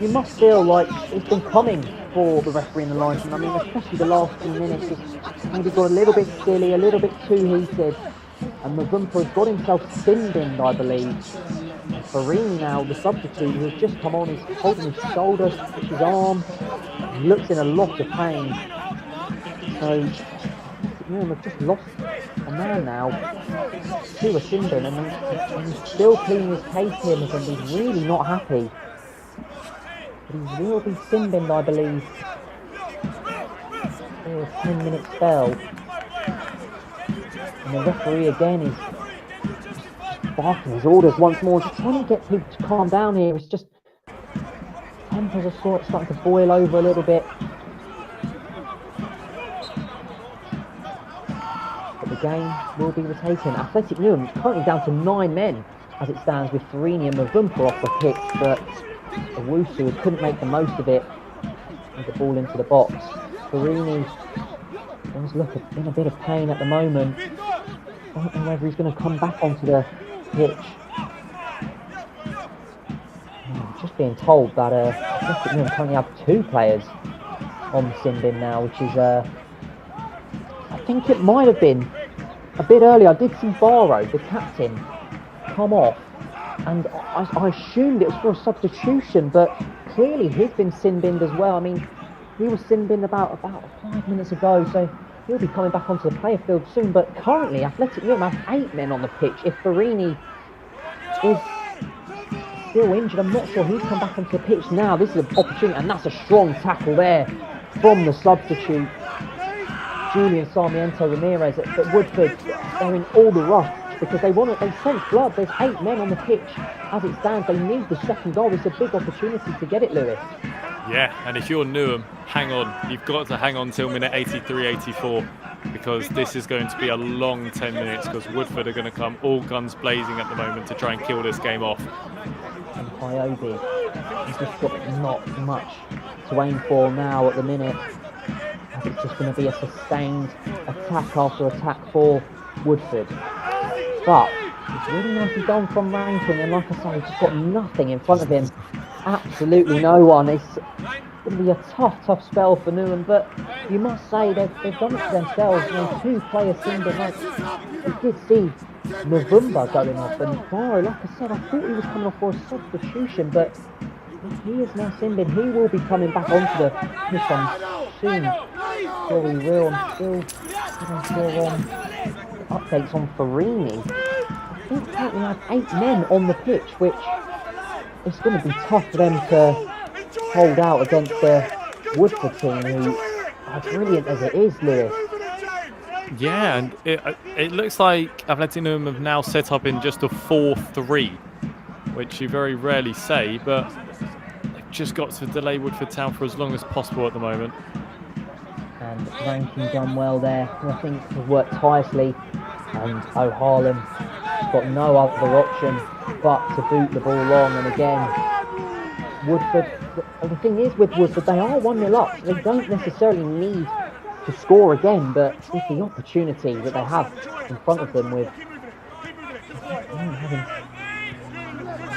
you must feel like it's been coming for the referee in the linesman. I mean, especially the last few minutes, it's maybe got a little bit silly, a little bit too heated. And November has got himself sin-binned, I believe. And Farini now, the substitute, who has just come on, is holding his shoulder, his arm. He looks in a lot of pain. So, Newham have just lost a man now to a sin-bin, and he's still pleading his case here, and he's really not happy. But he will be sin-binned, I believe, for a 10-minute spell. And the referee again is barking his orders once more, just trying to get people to calm down here. It's just tempers are starting to boil over a little bit. But the game will be retaken. Athletic Newham is currently down to 9 men as it stands, with Farini and Mavumpa off the pitch, but Owusu couldn't make the most of it with the ball into the box. Farini does look in a bit of pain at the moment. I don't know whether he's going to come back onto the pitch. Just being told that Athletic Newham currently have 2 players on the sin bin now, which is I think it might have been a bit earlier. I did see Barrow, the captain, come off, and I assumed it was for a substitution, but clearly he's been sin-binned as well. I mean, he was sin-binned about 5 minutes ago, so he'll be coming back onto the player field soon. But currently, Athletic Newham have 8 men on the pitch. If Farini is still injured, I'm not sure he's come back onto the pitch now. This is an opportunity, and that's a strong tackle there from the substitute, Julian Sarmiento Ramirez. But Woodford, they're in all the rush because they sense blood. There's 8 men on the pitch as it stands. They need the second goal. It's a big opportunity to get it, Lewis. Yeah, and if you're Newham, hang on. You've got to hang on till minute 83, 84, because this is going to be a long 10 minutes, because Woodford are going to come all guns blazing at the moment to try and kill this game off. And Hyobi, he's just got not much to aim for now at the minute. It's just going to be a sustained attack after attack for Woodford. But it's really nicely done from Rankin, and like I say, he's just got nothing in front of him. Absolutely no one. It's going to be a tough spell for Newham, but you must say they've done it to themselves. You know, 2 players seemed to like. We did see Mavumba going off, and Barrow, like I said, I thought he was coming off for a substitution, but if he is now sin bin, he will be coming back onto the pitch soon. Sure he will. I'm still getting updates on Farini. I think currently we have 8 men on the pitch, which it's going to be tough for them to hold out against the Woodford team, who are brilliant as it is, Lewis. Yeah, and it looks like Athletic Newham have now set up in just a 4-3, which you very rarely say, but they've just got to delay Woodford Town for as long as possible at the moment. And Rankin done well there, I think has worked tirelessly, and O'Harlan got no other option but to boot the ball long. And again, Woodford, the thing is with Woodford, they are 1-0 up, so they don't necessarily need to score again, but it's the opportunity that they have in front of them with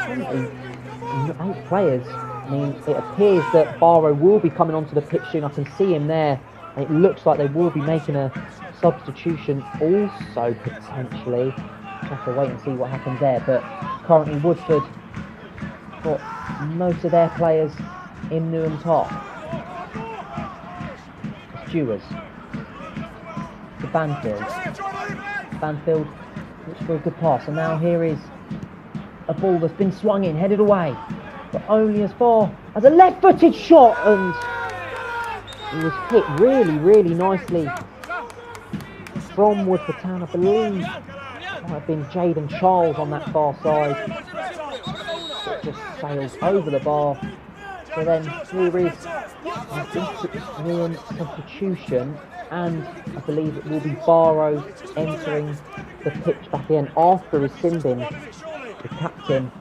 having 8 players. I mean, it appears that Barrow will be coming onto the pitch soon. I can see him there, and it looks like they will be making a substitution also, potentially. Have to wait and see what happens there, but currently Woodford got most of their players in Newham's half. Stewards to Banfield looks for a good pass, and now here is a ball that's been swung in, headed away, but only as far as a left-footed shot, and it was hit really nicely from Woodford Town. I believe it might have been Jaden Charles on that far side. It just sails over the bar. So then here is Newham substitution, and I believe it will be Barrow entering the pitch back in after his sin bin, the captain.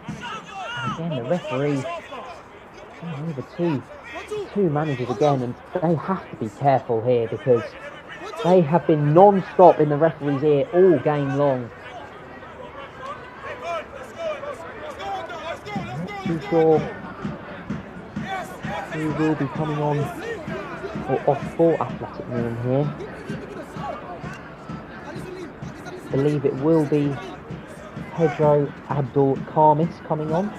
And again, the referee over two two managers again, and they have to be careful here because they have been non-stop in the referee's ear all game long. I'm not too sure who will be coming on or off for Athletic Newham here. I believe it will be Pedro Abdul Khamis coming on.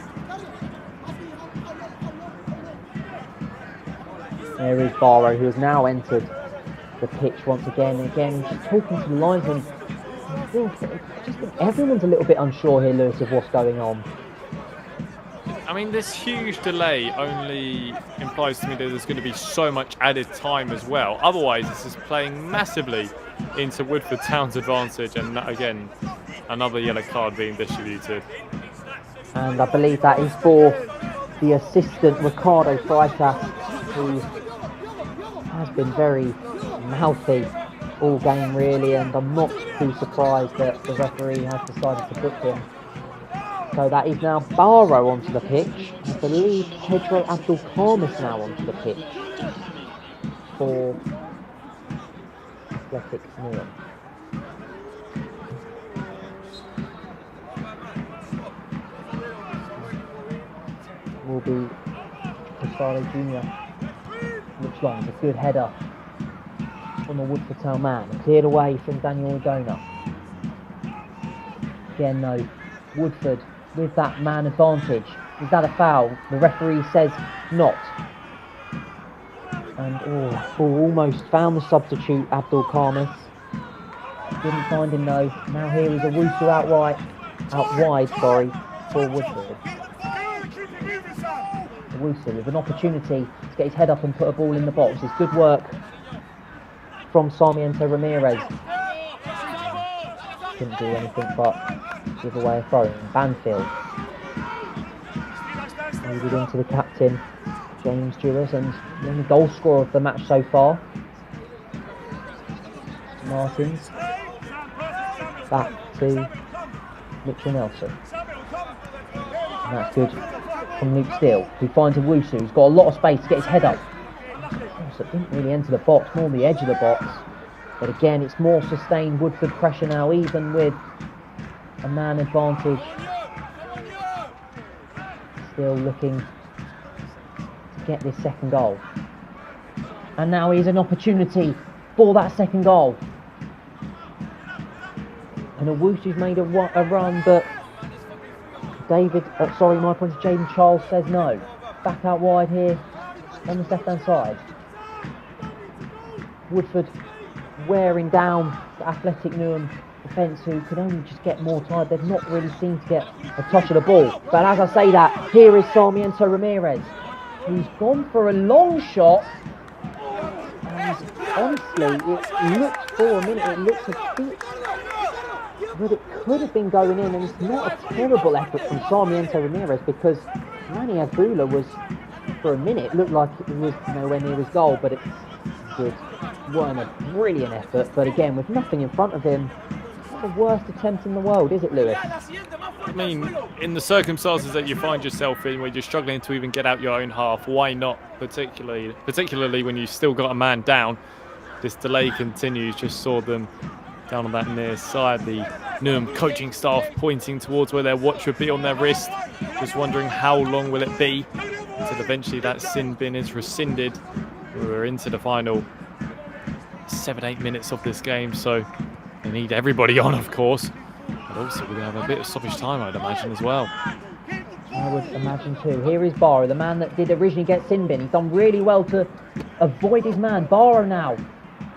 There is Barrow, who has now entered the pitch once again. And again, just talking to the linesman, I just think everyone's a little bit unsure here, Lewis, of what's going on. I mean, this huge delay only implies to me that there's going to be so much added time as well. Otherwise, this is playing massively into Woodford Town's advantage. And again, another yellow card being distributed. And I believe that is for the assistant, Ricardo Freitas, who has been very mouthy all game really, and I'm not too surprised that the referee has decided to book him. So that is now Barrow onto the pitch. I believe Pedro Abdul Khamis now onto the pitch for Athletic Newham. Will be Casale Jr. Looks like it's a good header from a Woodford Town man. Cleared away from Daniel Odona. Again though, Woodford with that man advantage. Is that a foul? The referee says not. And almost found the substitute, Abdul Khamis. Didn't find him though. Now here is a Wooster out wide, for Woodford. Wooster with an opportunity to get his head up and put a ball in the box. It's good work from Sarmiento Ramirez. Couldn't do anything but give away a throw. Banfield moved into the captain, James Jewers, and the only goal scorer of the match so far, Martins. Back to Mitchell Nelson. And that's good from Luke Steele, who finds a Wusu, who's got a lot of space to get his head up. So it didn't really enter the box, more on the edge of the box. But again, it's more sustained Woodford pressure now, even with a man advantage. Still looking to get this second goal. And now here's an opportunity for that second goal. And Owusu's made a run, but Jaden Charles says no. Back out wide here on the left-hand side. Woodford wearing down the Athletic Newham defence, who could only just get more tired. They've not really seemed to get a touch of the ball. But as I say that, here is Sarmiento Ramirez, who's gone for a long shot. And honestly, it looked for a minute, it looked a bit that it could have been going in, and it's not a terrible effort from Sarmiento Ramirez, because Manny Agbula was, for a minute, looked like it was nowhere near his goal, but it weren't a brilliant effort. But again, with nothing in front of him, it's not the worst attempt in the world, is it, Lewis? I mean, in the circumstances that you find yourself in, where you're struggling to even get out your own half, why not? Particularly when you've still got a man down. This delay continues. Just saw them down on that near side. The Newham coaching staff pointing towards where their watch would be on their wrist, just wondering how long will it be until eventually that sin bin is rescinded. We're into the final 7-8 minutes of this game, so they need everybody on, of course, but also we're going to have a bit of stoppage time, I'd imagine, as well. I would imagine too. Here is Barrow, the man that did originally get sin bin. He's done really well to avoid his man. Barrow now.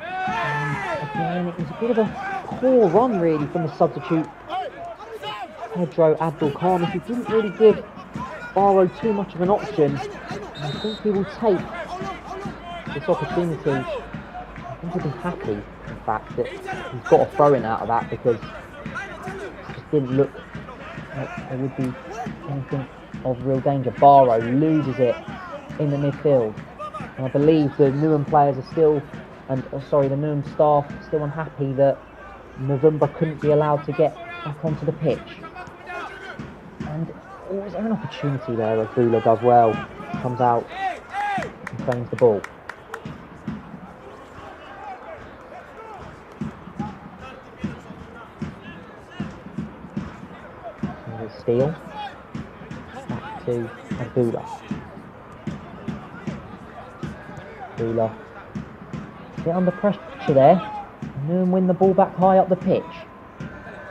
And again, it was a bit of a poor run really from the substitute, Pedro Abdul Khamis, who didn't really give Barrow too much of an option. And I think he will take this opportunity. I think he'll be happy, in fact, that he's got a throw-in out of that, because it just didn't look like there would be anything of real danger. Barrow loses it in the midfield, and I believe the Newham players are still, the Newham staff are still unhappy that November couldn't be allowed to get back onto the pitch. And is there an opportunity there where Bula does well, comes out and retains the ball. Steal. Back to Abdullah. Abdullah. Bit under pressure there. Newham win the ball back high up the pitch.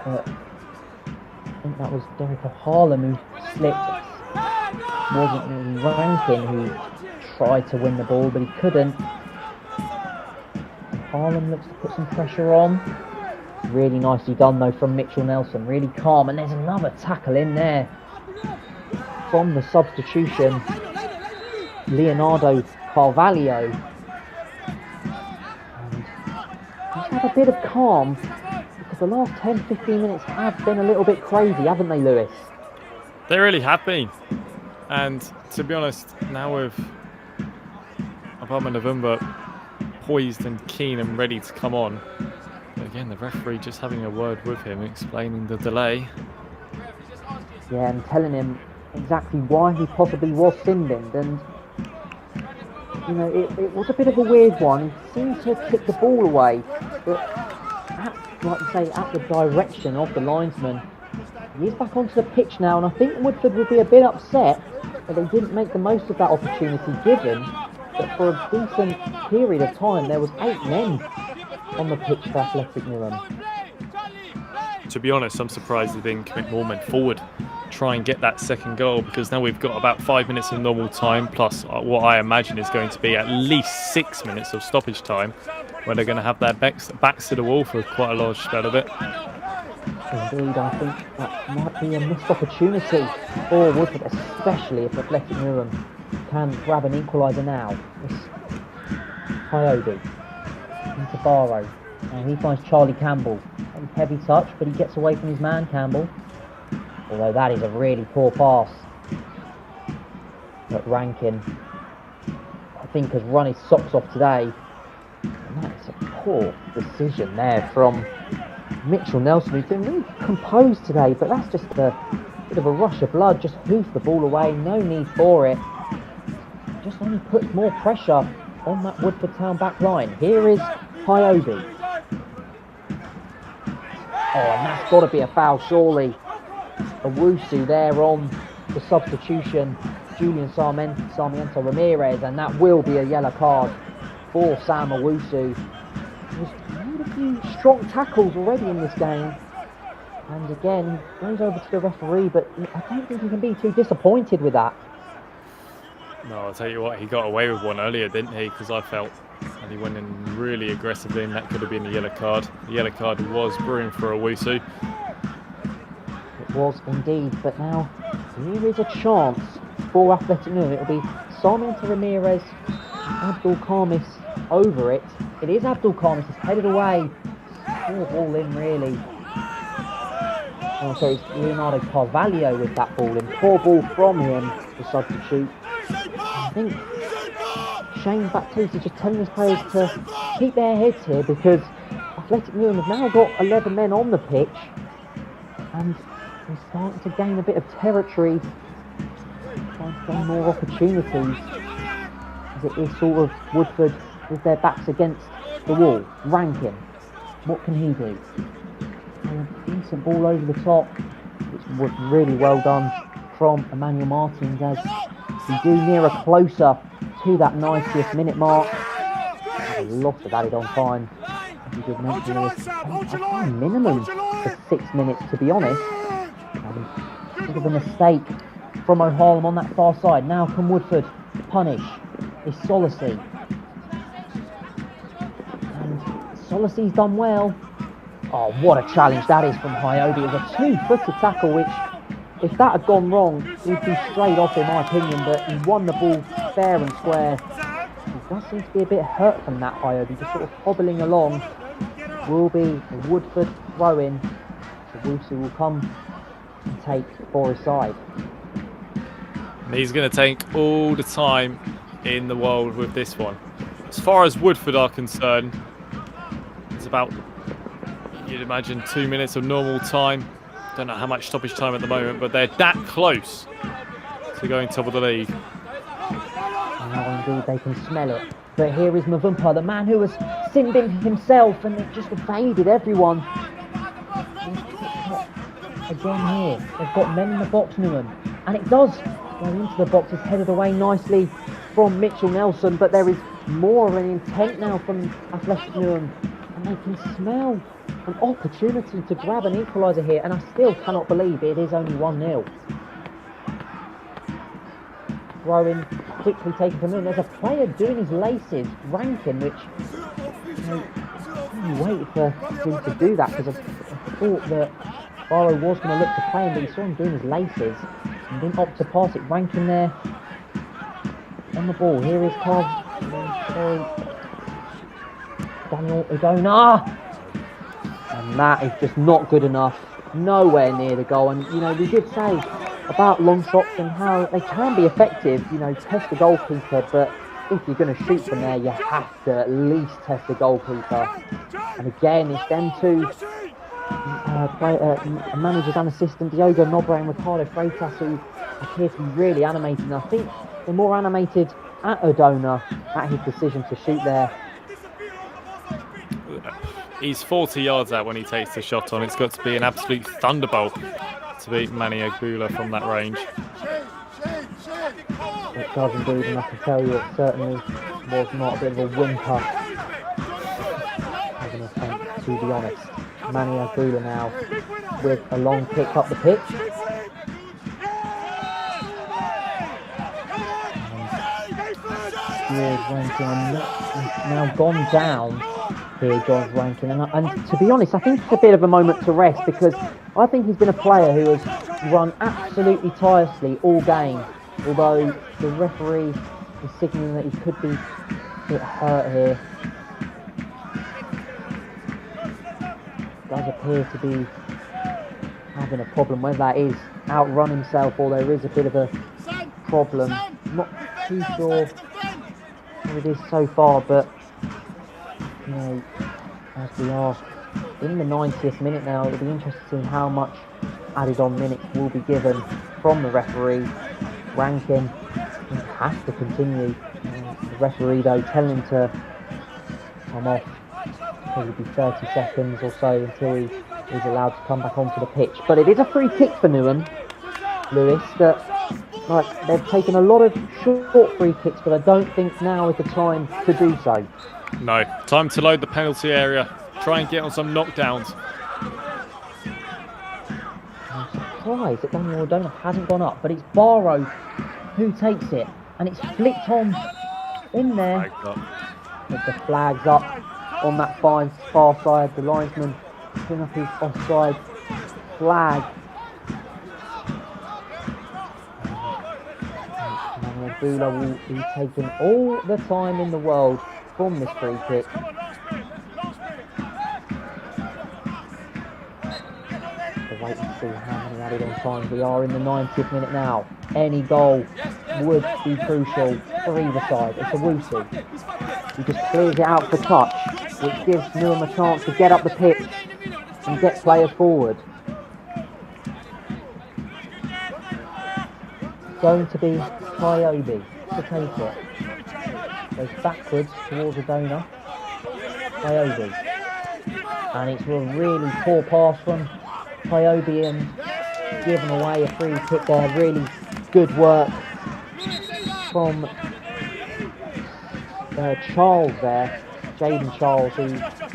But I think that was Derek Harlem who slipped. Wasn't really Rankin who tried to win the ball, but he couldn't. And Harlem looks to put some pressure on. Really nicely done though from Mitchell Nelson, really calm, and there's another tackle in there from the substitution, Leonardo Carvalho. And he's had a bit of calm because the last 10-15 minutes have been a little bit crazy, haven't they, Lewis? They really have been. And to be honest, now with Obama November poised and keen and ready to come on, again, the referee just having a word with him, explaining the delay. Yeah, and telling him exactly why he possibly was sin-binned. And, you know, it was a bit of a weird one. He seemed to kick the ball away, but like you say, at the direction of the linesman. He is back onto the pitch now, and I think Woodford would be a bit upset that they didn't make the most of that opportunity given that for a decent period of time there was 8 men on the pitch for Athletic Newham. To be honest, I'm surprised they didn't commit more men forward, try and get that second goal, because now we've got about 5 minutes of normal time plus what I imagine is going to be at least 6 minutes of stoppage time, where they're going to have their backs to the wall for quite a large spell of it. Indeed, I think that might be a missed opportunity for Woodford, especially if Athletic Newham can grab an equaliser now. It's Hyobi into Barrow, and he finds Charlie Campbell. A heavy touch, but he gets away from his man, Campbell. Although that is a really poor pass. But Rankin, I think, has run his socks off today. And that's a poor decision there from Mitchell Nelson, who's been really composed today, but that's just a bit of a rush of blood. Just hoof the ball away, no need for it. Just only puts more pressure on that Woodford Town back line. Here is Hyobi. Oh, and that's got to be a foul, surely. Owusu there on the substitution, Julian Sarmiento Ramirez, and that will be a yellow card for Sam Owusu. He's made a few strong tackles already in this game, and again he goes over to the referee, but I don't think he can be too disappointed with that. No, I'll tell you what, he got away with one earlier, didn't he? Because I felt and he went in really aggressively, and that could have been a yellow card. The yellow card was brewing for Owusu. It was indeed, but now here is a chance for Athletic Newham. It'll be Sarmiento Ramirez, Abdul Khamis over it. It is Abdul Khamis, it's headed away. Poor ball in, really. Oh, sorry, it's Leonardo Carvalho with that ball in. Poor ball from him to substitute. I think Shane Baptiste just telling his players to keep their heads here, because Athletic Newham have now got 11 men on the pitch and they're starting to gain a bit of territory, trying to gain more opportunities, as it is sort of Woodford with their backs against the wall. Rankin, what can he do? A decent ball over the top, which was really well done from Emmanuel Martins, as we do near a closer to that 90th minute mark. A lot of added on time, as you did mention, a minimum for 6 minutes, to be honest. Bit of a mistake from O'Harlem on that far side. Now can Woodford punish? Is Solisey, and Solisey's done well. Oh, what a challenge that is from Hyobi. It was a 2-footer tackle, which, if that had gone wrong, he'd be straight off, in my opinion, but he won the ball fair and square. He does seem to be a bit hurt from that, Hyobi, just sort of hobbling along. Will be a Woodford throw-in. So Wusu will come and take for his side. And he's going to take all the time in the world with this one. As far as Woodford are concerned, it's about, you'd imagine, 2 minutes of normal time. Don't know how much stoppage time at the moment, but they're that close to going top of the league. Now indeed they can smell it. But here is Mavumpa, the man who has sinned in himself and they've just evaded everyone. Again here, they've got men in the box, Newham. And it does go into the box, it's headed away nicely from Mitchell Nelson, but there is more of an intent now from Athletic Newham. And they can smell an opportunity to grab an equaliser here, and I still cannot believe it is only 1-0. Throw-in quickly taken from him. There's a player doing his laces, Rankin, which you waited for him to do that because I thought that Barrow was going to look to play him, but he saw him doing his laces and didn't opt to pass it. Rankin there on the ball. Here is Daniel Udona. And that is just not good enough. Nowhere near the goal. And, we did say about long shots and how they can be effective, test the goalkeeper, but if you're going to shoot from there, you have to at least test the goalkeeper. And again, it's them two managers and assistant, Diogo Nobre and Ricardo Freitas, who appear to be really animated. And I think they're more animated at Udona, at his decision to shoot there. He's 40 yards out when he takes the shot on. It's got to be an absolute thunderbolt to beat Manny Agbula from that range. It does indeed, and I can tell you it certainly was not a bit of a whimper. As an attempt, to be honest. Manny Agbula now with a long kick up the pitch. George Rankin now gone down. Here, George Rankin, and to be honest, I think it's a bit of a moment to rest because I think he's been a player who has run absolutely tirelessly all game, although the referee is signalling that he could be a bit hurt here. Does appear to be having a problem, whether that is outrun himself or there is a bit of a problem. Not too sure what it is so far, but as we are in the 90th minute now, it'll be interesting to see how much added on minutes will be given from the referee. Rankin has to continue. The referee though telling him to come off. It'll be 30 seconds or so until he is allowed to come back onto the pitch. But it is a free kick for Newham, Lewis, that they've taken a lot of short free kicks, but I don't think now is the time to do so. No, time to load the penalty area. Try and get on some knockdowns. I'm surprised that Daniel Udona hasn't gone up, but it's Barrow who takes it, and it's flicked on in there. With the flags up on that far side, the linesman putting up his offside flag. Daniel Udona will be taking all the time in the world from this free kick. We'll wait and see how many added on times we are in the 90th minute now. Any goal would be crucial for either side. It's Owusu. He just clears it out for touch, which gives Newham a chance to get up the pitch and get players forward. It's going to be Tyobi to take it. Goes backwards towards Udona. Tyobi. And it's a really poor pass from Tyobi and giving away a free kick there. Really good work from Charles there. Jaden Charles, who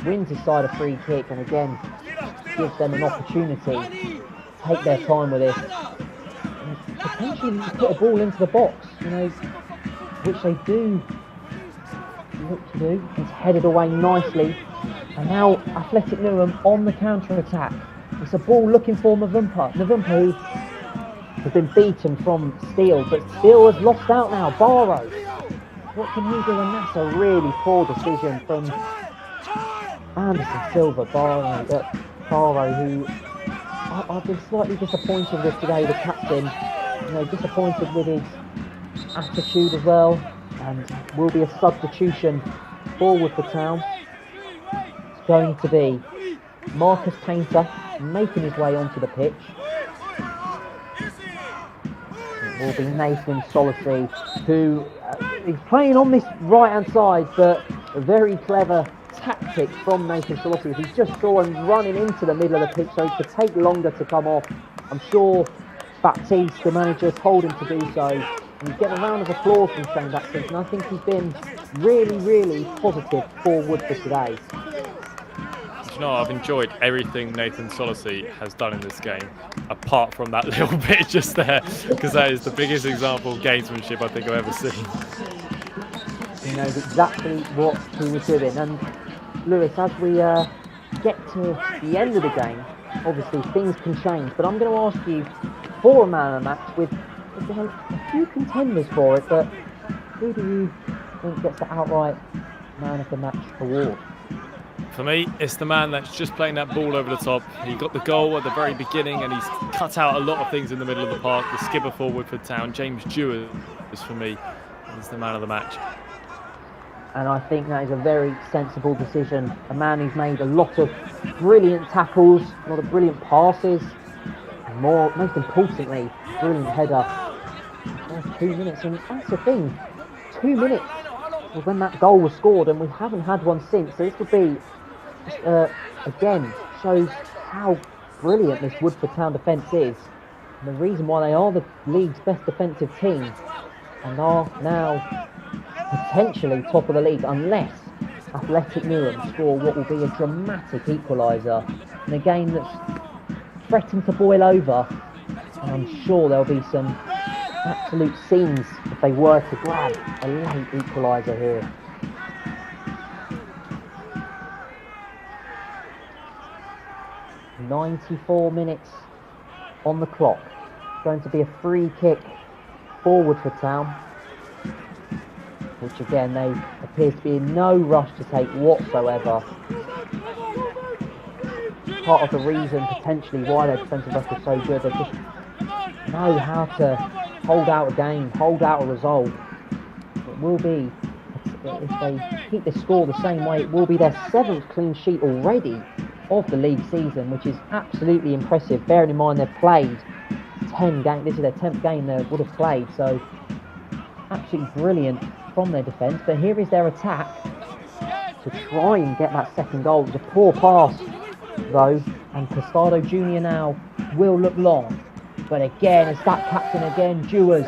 wins his side a free kick and again gives them an opportunity to take their time with this. And potentially put a ball into the box, which they do look to do. It's headed away nicely, and now Athletic Newham on the counter-attack. It's a ball looking for Mavumpa, who has been beaten from Steele, but Steele has lost out now. Barrow, what can he do? And that's a really poor decision from Anderson Silva. Barrow, who I've been slightly disappointed with today, the captain. Disappointed with his attitude as well. And will be a substitution for Woodford Town. It's going to be Marcus Painter making his way onto the pitch. It will be Nathan Solisey, who he's playing on this right-hand side, but a very clever tactic from Nathan Solossi. He just saw him running into the middle of the pitch, so it could take longer to come off. I'm sure Baptiste, the manager, told him to do so. And he's getting a round of applause from Shane Baptiste, and I think he's been really, really positive for Woodford today. You know, I've enjoyed everything Nathan Solossi has done in this game, apart from that little bit just there, because that is the biggest example of gamesmanship I think I've ever seen. He knows exactly what he was doing. And Lewis, as we get to the end of the game, obviously things can change, but I'm going to ask you for a man of the match with a few contenders for it, but who do you think gets the outright man of the match award? For me, it's the man that's just playing that ball over the top. He got the goal at the very beginning and he's cut out a lot of things in the middle of the park. The skipper for Woodford Town, James Dewar, is for me, is the man of the match. And I think that is a very sensible decision. A man who's made a lot of brilliant tackles, a lot of brilliant passes, and most importantly, brilliant header. First 2 minutes, and that's the thing. 2 minutes was when that goal was scored, and we haven't had one since. So this would be, again, shows how brilliant this Woodford Town defence is, and the reason why they are the league's best defensive team, and are now potentially top of the league, unless Athletic Newham score what will be a dramatic equaliser in a game that's threatened to boil over. And I'm sure there'll be some absolute scenes if they were to grab a late equaliser here. "94 minutes on the clock. Going to be a free kick for Woodford Town, which again they appear to be in no rush to take whatsoever. Part of the reason potentially why their defensive record is so good, they just know how to hold out a game, hold out a result. It will be, if they keep the score the same way, it will be their 7th clean sheet already of the league season, which is absolutely impressive, bearing in mind they've played 10 games. This is their 10th game they would have played, so absolutely brilliant from their defence. But here is their attack to try and get that second goal. It was a poor pass though, and Costado Jr. now will look long, but again it's that captain again, Dewars,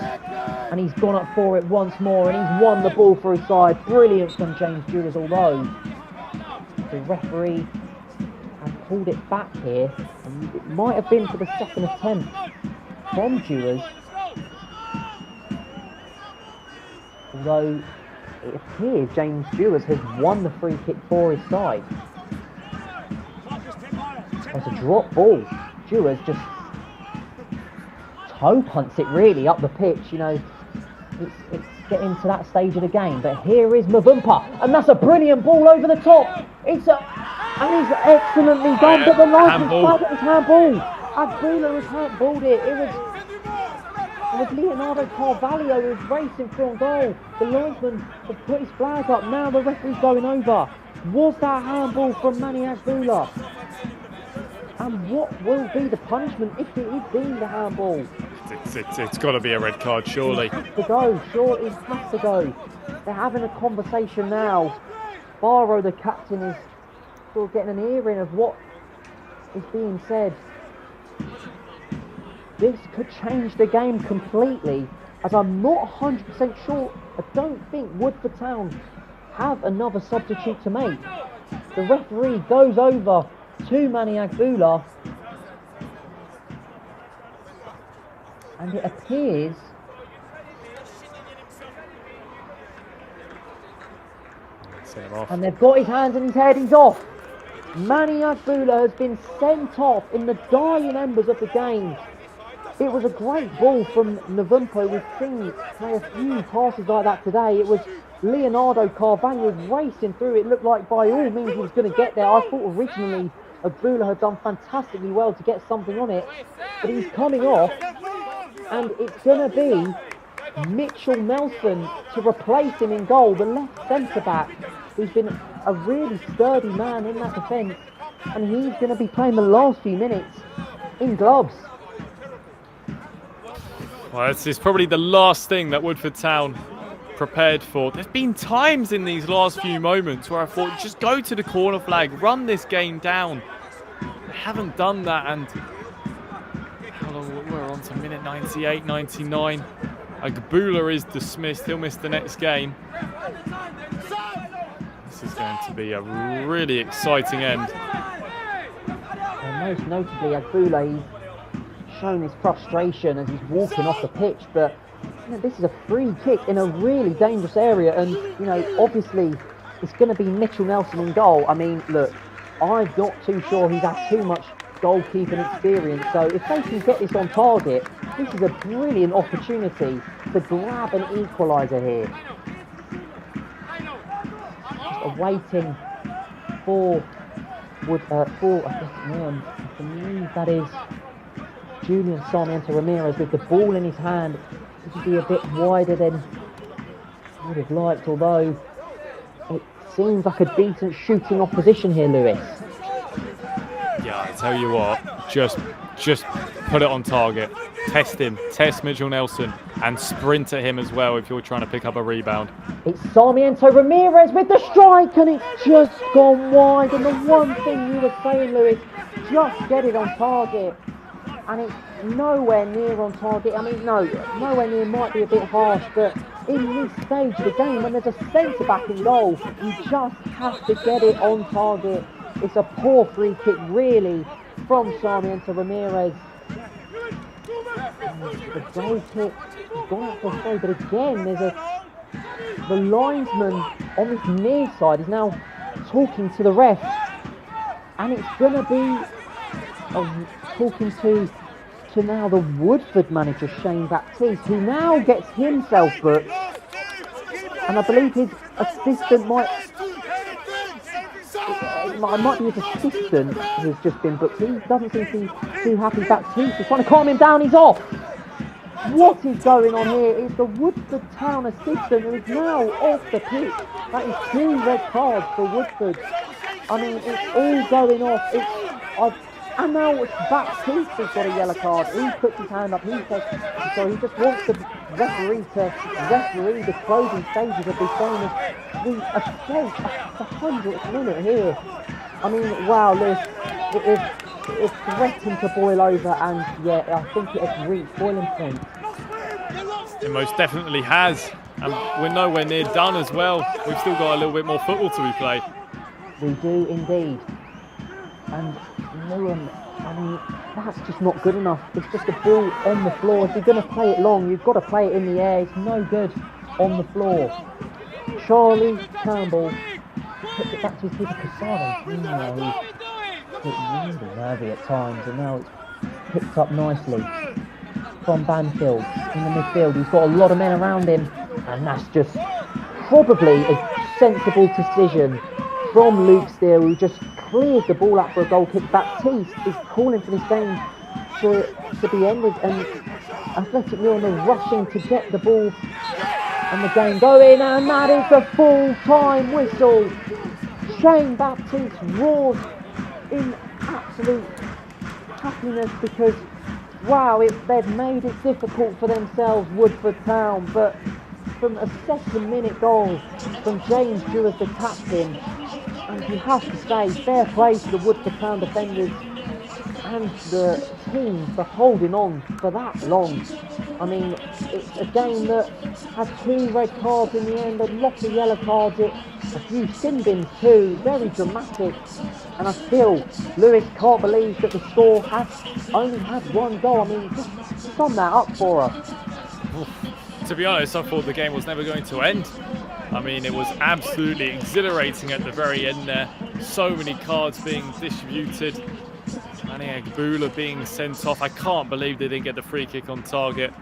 and he's gone up for it once more, and he's won the ball for his side. Brilliant from James Dewars, although the referee had pulled it back here, and it might have been for the second attempt from Dewars, although it appears James Dewars has won the free kick for his side. It's a drop ball. Dewars just toe punts it really up the pitch. You know, it's getting to that stage of the game. But here is Mavumpa, and that's a brilliant ball over the top. And it's excellently done, but the linesman flagged it as handball. Agbula has handballed it. It was Leonardo Carvalho who was racing through on goal. The linesman has put his flag up. Now the referee's going over. Was that handball from Manny Agbula? And what will be the punishment if it is deemed a handball? It's got to be a red card, surely. It has to go. Sure, it has to go. They're having a conversation now. Barrow, the captain, is sort of getting an ear in of what is being said. This could change the game completely, as I'm not 100% sure. I don't think Woodford Town have another substitute to make. The referee goes over to Manny Agbula, and it appears and they've got his hands in his head. He's off. Manny Agbula has been sent off in the dying embers of the game. It was a great ball from Navumpo. We've seen play a few passes like that today. It was Leonardo Carvalho racing through. It looked like by all means he was going to get there. I thought originally Agbula had done fantastically well to get something on it, but he's coming off, and it's going to be Mitchell Nelson to replace him in goal, the left centre-back, who's been a really sturdy man in that defence, and he's going to be playing the last few minutes in gloves. Well, it's probably the last thing that Woodford Town prepared for. There's been times in these last few moments where I thought, just go to the corner flag, run this game down. They haven't done that, and how long we're on to minute 98, 99. Agbula is dismissed. He'll miss the next game. This is going to be a really exciting end. And most notably, Agbula, he's shown his frustration as he's walking off the pitch, but this is a free kick in a really dangerous area, and obviously it's going to be Mitchell Nelson in goal. I mean, look, I'm not too sure he's had too much goalkeeping experience, so if they can get this on target, this is a brilliant opportunity to grab an equaliser here. Just awaiting for I believe that is Julian Sarmiento Ramirez with the ball in his hand. It would be a bit wider than I would have liked, although it seems like a decent shooting opposition here, Lewis. Yeah, I tell you what, just put it on target. Test him, test Mitchell Nelson, and sprint at him as well if you're trying to pick up a rebound. It's Sarmiento Ramirez with the strike, and it's just gone wide. And the one thing you were saying, Lewis, just get it on target. And it's nowhere near on target. I mean, nowhere near might be a bit harsh, but in this stage of the game, when there's a centre-back in goal, you just have to get it on target. It's a poor free kick, really, from Sarmiento Ramirez. The goal kick has gone out for a throw, but again, the linesman on this near side is now talking to the ref, and it's going to be talking to now the Woodford manager, Shane Baptiste, who now gets himself booked, and I believe his assistant might be his assistant who's just been booked. He doesn't seem to be too happy. Baptiste is trying to calm him down. He's off. What is going on here? It's the Woodford Town assistant who is now off the pitch. That is 2 red cards for Woodford. I mean, it's all going off. And now Baptiste has got a yellow card. He puts his hand up. He says, he just wants the referee to referee the closing stages of this game. We approach the 100th minute here. I mean, wow, Lewis, it's threatened to boil over, and yeah, I think it has reached boiling point. It most definitely has, and we're nowhere near done as well. We've still got a little bit more football to be played. We do indeed. And Newham, I mean, that's just not good enough. It's just a ball on the floor. If you're going to play it long, you've got to play it in the air. It's no good on the floor. Charlie Campbell puts it back to his keeper, Casado. He's really nervy at times, and now it's picked up nicely from Banfield in the midfield. He's got a lot of men around him, and that's just probably a sensible decision from Luke Steele, who just clears the ball out for a goal kick. Baptiste is calling for this game to be ended, and Athletic Newham are rushing to get the ball and the game going, and that is a full-time whistle. Shane Baptiste roars in absolute happiness because, wow, they've made it difficult for themselves, Woodford Town, but from a second-minute goal from James Dewars, the captain, and you have to say, fair play to the Woodford Town defenders and the team for holding on for that long. I mean, it's a game that had 2 red cards in the end, and lots of yellow cards, a few sin bins too, very dramatic. And I still, Lewis can't believe that the score has only had 1 goal. I mean, just sum that up for us. To be honest, I thought the game was never going to end. I mean, it was absolutely exhilarating at the very end there. So many cards being distributed. Manny Agbula being sent off. I can't believe they didn't get the free kick on target.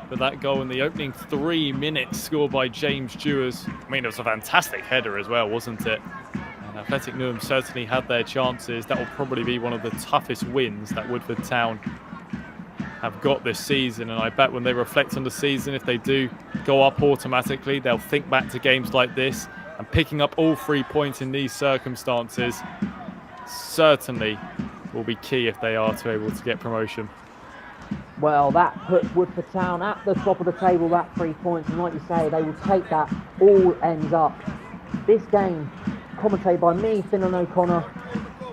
But that goal in the opening 3 minutes scored by James Dewars. I mean, it was a fantastic header as well, wasn't it? And Athletic Newham certainly had their chances. That will probably be one of the toughest wins that Woodford Town have got this season, and I bet when they reflect on the season, if they do go up automatically, they'll think back to games like this, and picking up all 3 points in these circumstances certainly will be key if they are to able to get promotion. Well, that puts Woodford Town at the top of the table, that 3 points, and like you say, they will take that. All ends up. This game, commentated by me, Finlan O'Connor,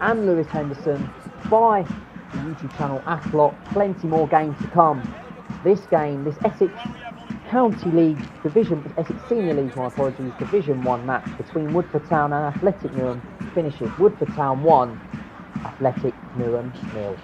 and Lewis Henderson, by the YouTube channel Athlot. Plenty more games to come. This game, this Essex County League Essex Senior League, my apologies, Division 1 match between Woodford Town and Athletic Newham finishes Woodford Town 1, Athletic Newham 0.